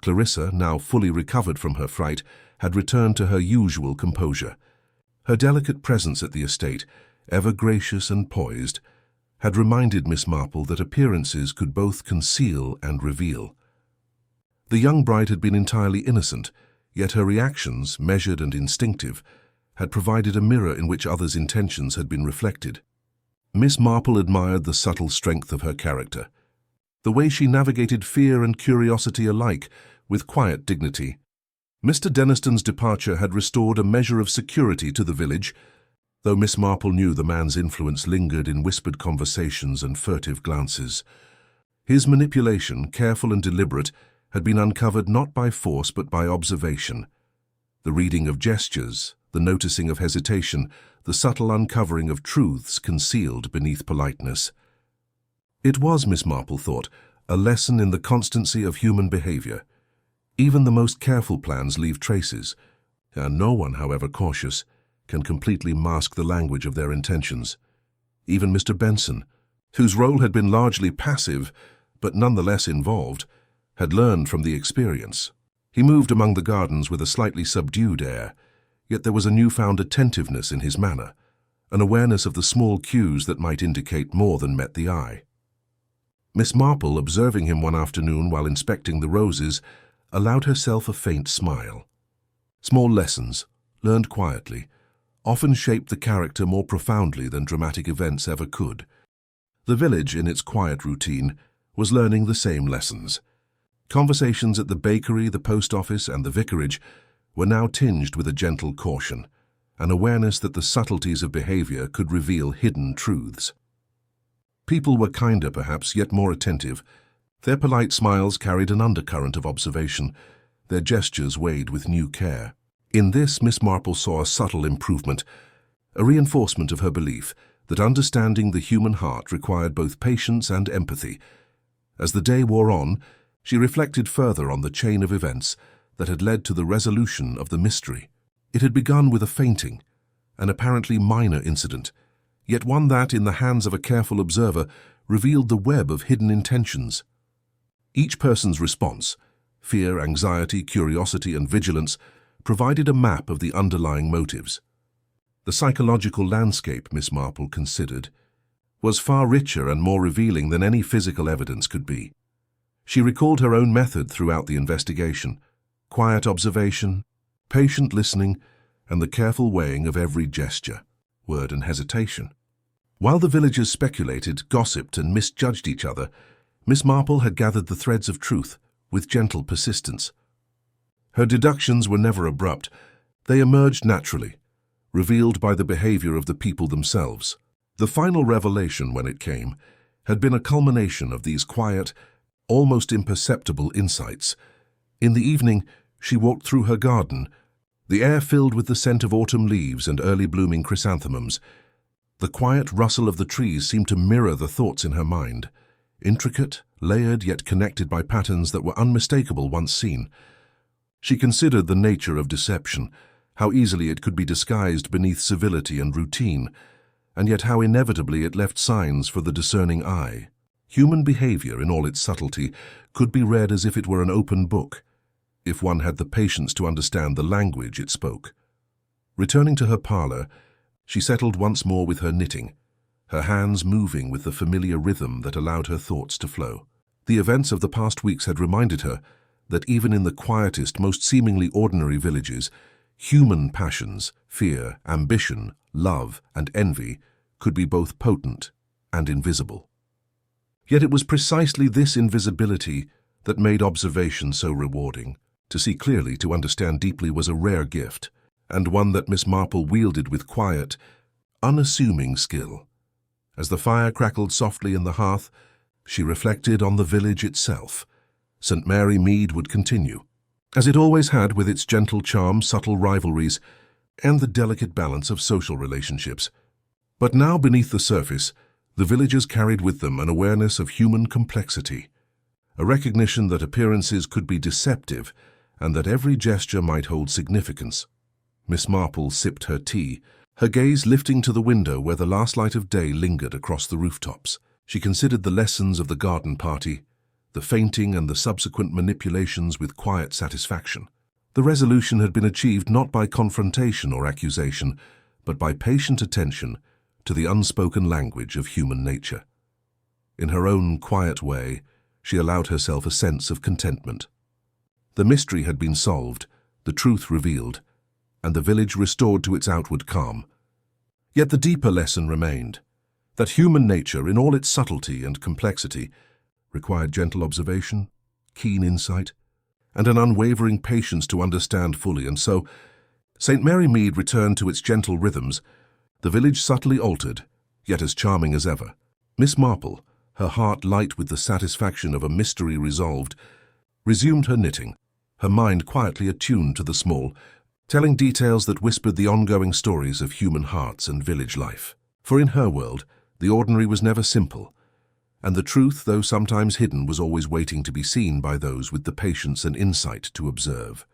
Clarissa, now fully recovered from her fright, had returned to her usual composure. Her delicate presence at the estate, ever gracious and poised, had reminded Miss Marple that appearances could both conceal and reveal. The young bride had been entirely innocent, yet her reactions, measured and instinctive, had provided a mirror in which others' intentions had been reflected. Miss Marple admired the subtle strength of her character, the way she navigated fear and curiosity alike with quiet dignity. Mr. Deniston's departure had restored a measure of security to the village, though Miss Marple knew the man's influence lingered in whispered conversations and furtive glances. His manipulation, careful and deliberate, had been uncovered not by force but by observation. The reading of gestures, the noticing of hesitation, the subtle uncovering of truths concealed beneath politeness. It was, Miss Marple thought, a lesson in the constancy of human behaviour. Even the most careful plans leave traces, and no one, however cautious, can completely mask the language of their intentions. Even Mr. Benson, whose role had been largely passive, but nonetheless involved, had learned from the experience. He moved among the gardens with a slightly subdued air, yet there was a newfound attentiveness in his manner, an awareness of the small cues that might indicate more than met the eye. Miss Marple, observing him one afternoon while inspecting the roses, allowed herself a faint smile. Small lessons, learned quietly, often shaped the character more profoundly than dramatic events ever could. The village, in its quiet routine, was learning the same lessons. Conversations at the bakery, the post office, and the vicarage were now tinged with a gentle caution, an awareness that the subtleties of behavior could reveal hidden truths. People were kinder, perhaps, yet more attentive. Their polite smiles carried an undercurrent of observation, their gestures weighed with new care. In this, Miss Marple saw a subtle improvement, a reinforcement of her belief that understanding the human heart required both patience and empathy. As the day wore on, she reflected further on the chain of events that had led to the resolution of the mystery. It had begun with a fainting, an apparently minor incident, yet one that, in the hands of a careful observer, revealed the web of hidden intentions. Each person's response, fear, anxiety, curiosity, and vigilance, provided a map of the underlying motives. The psychological landscape, Miss Marple considered, was far richer and more revealing than any physical evidence could be. She recalled her own method throughout the investigation: quiet observation, patient listening, and the careful weighing of every gesture, word, and hesitation. While the villagers speculated, gossiped, and misjudged each other, Miss Marple had gathered the threads of truth with gentle persistence. Her deductions were never abrupt. They emerged naturally, revealed by the behavior of the people themselves. The final revelation, when it came, had been a culmination of these quiet, almost imperceptible insights. In the evening, she walked through her garden, the air filled with the scent of autumn leaves and early blooming chrysanthemums. The quiet rustle of the trees seemed to mirror the thoughts in her mind, intricate, layered, yet connected by patterns that were unmistakable once seen. She considered the nature of deception, how easily it could be disguised beneath civility and routine, and yet how inevitably it left signs for the discerning eye. Human behavior, in all its subtlety, could be read as if it were an open book, if one had the patience to understand the language it spoke. Returning to her parlor, she settled once more with her knitting, her hands moving with the familiar rhythm that allowed her thoughts to flow. The events of the past weeks had reminded her that even in the quietest, most seemingly ordinary villages, human passions, fear, ambition, love, and envy could be both potent and invisible. Yet it was precisely this invisibility that made observation so rewarding. To see clearly, to understand deeply, was a rare gift, and one that Miss Marple wielded with quiet, unassuming skill. As the fire crackled softly in the hearth, she reflected on the village itself. St. Mary Mead would continue, as it always had, with its gentle charm, subtle rivalries, and the delicate balance of social relationships. But now, beneath the surface, the villagers carried with them an awareness of human complexity, a recognition that appearances could be deceptive and that every gesture might hold significance. Miss Marple sipped her tea, her gaze lifting to the window where the last light of day lingered across the rooftops. She considered the lessons of the garden party, the fainting and the subsequent manipulations with quiet satisfaction. The resolution had been achieved not by confrontation or accusation, but by patient attention to the unspoken language of human nature. In her own quiet way, she allowed herself a sense of contentment. The mystery had been solved, the truth revealed, and the village restored to its outward calm. Yet the deeper lesson remained, that human nature, in all its subtlety and complexity, required gentle observation, keen insight, and an unwavering patience to understand fully. And so, St. Mary Mead returned to its gentle rhythms, the village subtly altered, yet as charming as ever. Miss Marple, her heart light with the satisfaction of a mystery resolved, resumed her knitting, her mind quietly attuned to the small, telling details that whispered the ongoing stories of human hearts and village life. For in her world, the ordinary was never simple, and the truth, though sometimes hidden, was always waiting to be seen by those with the patience and insight to observe.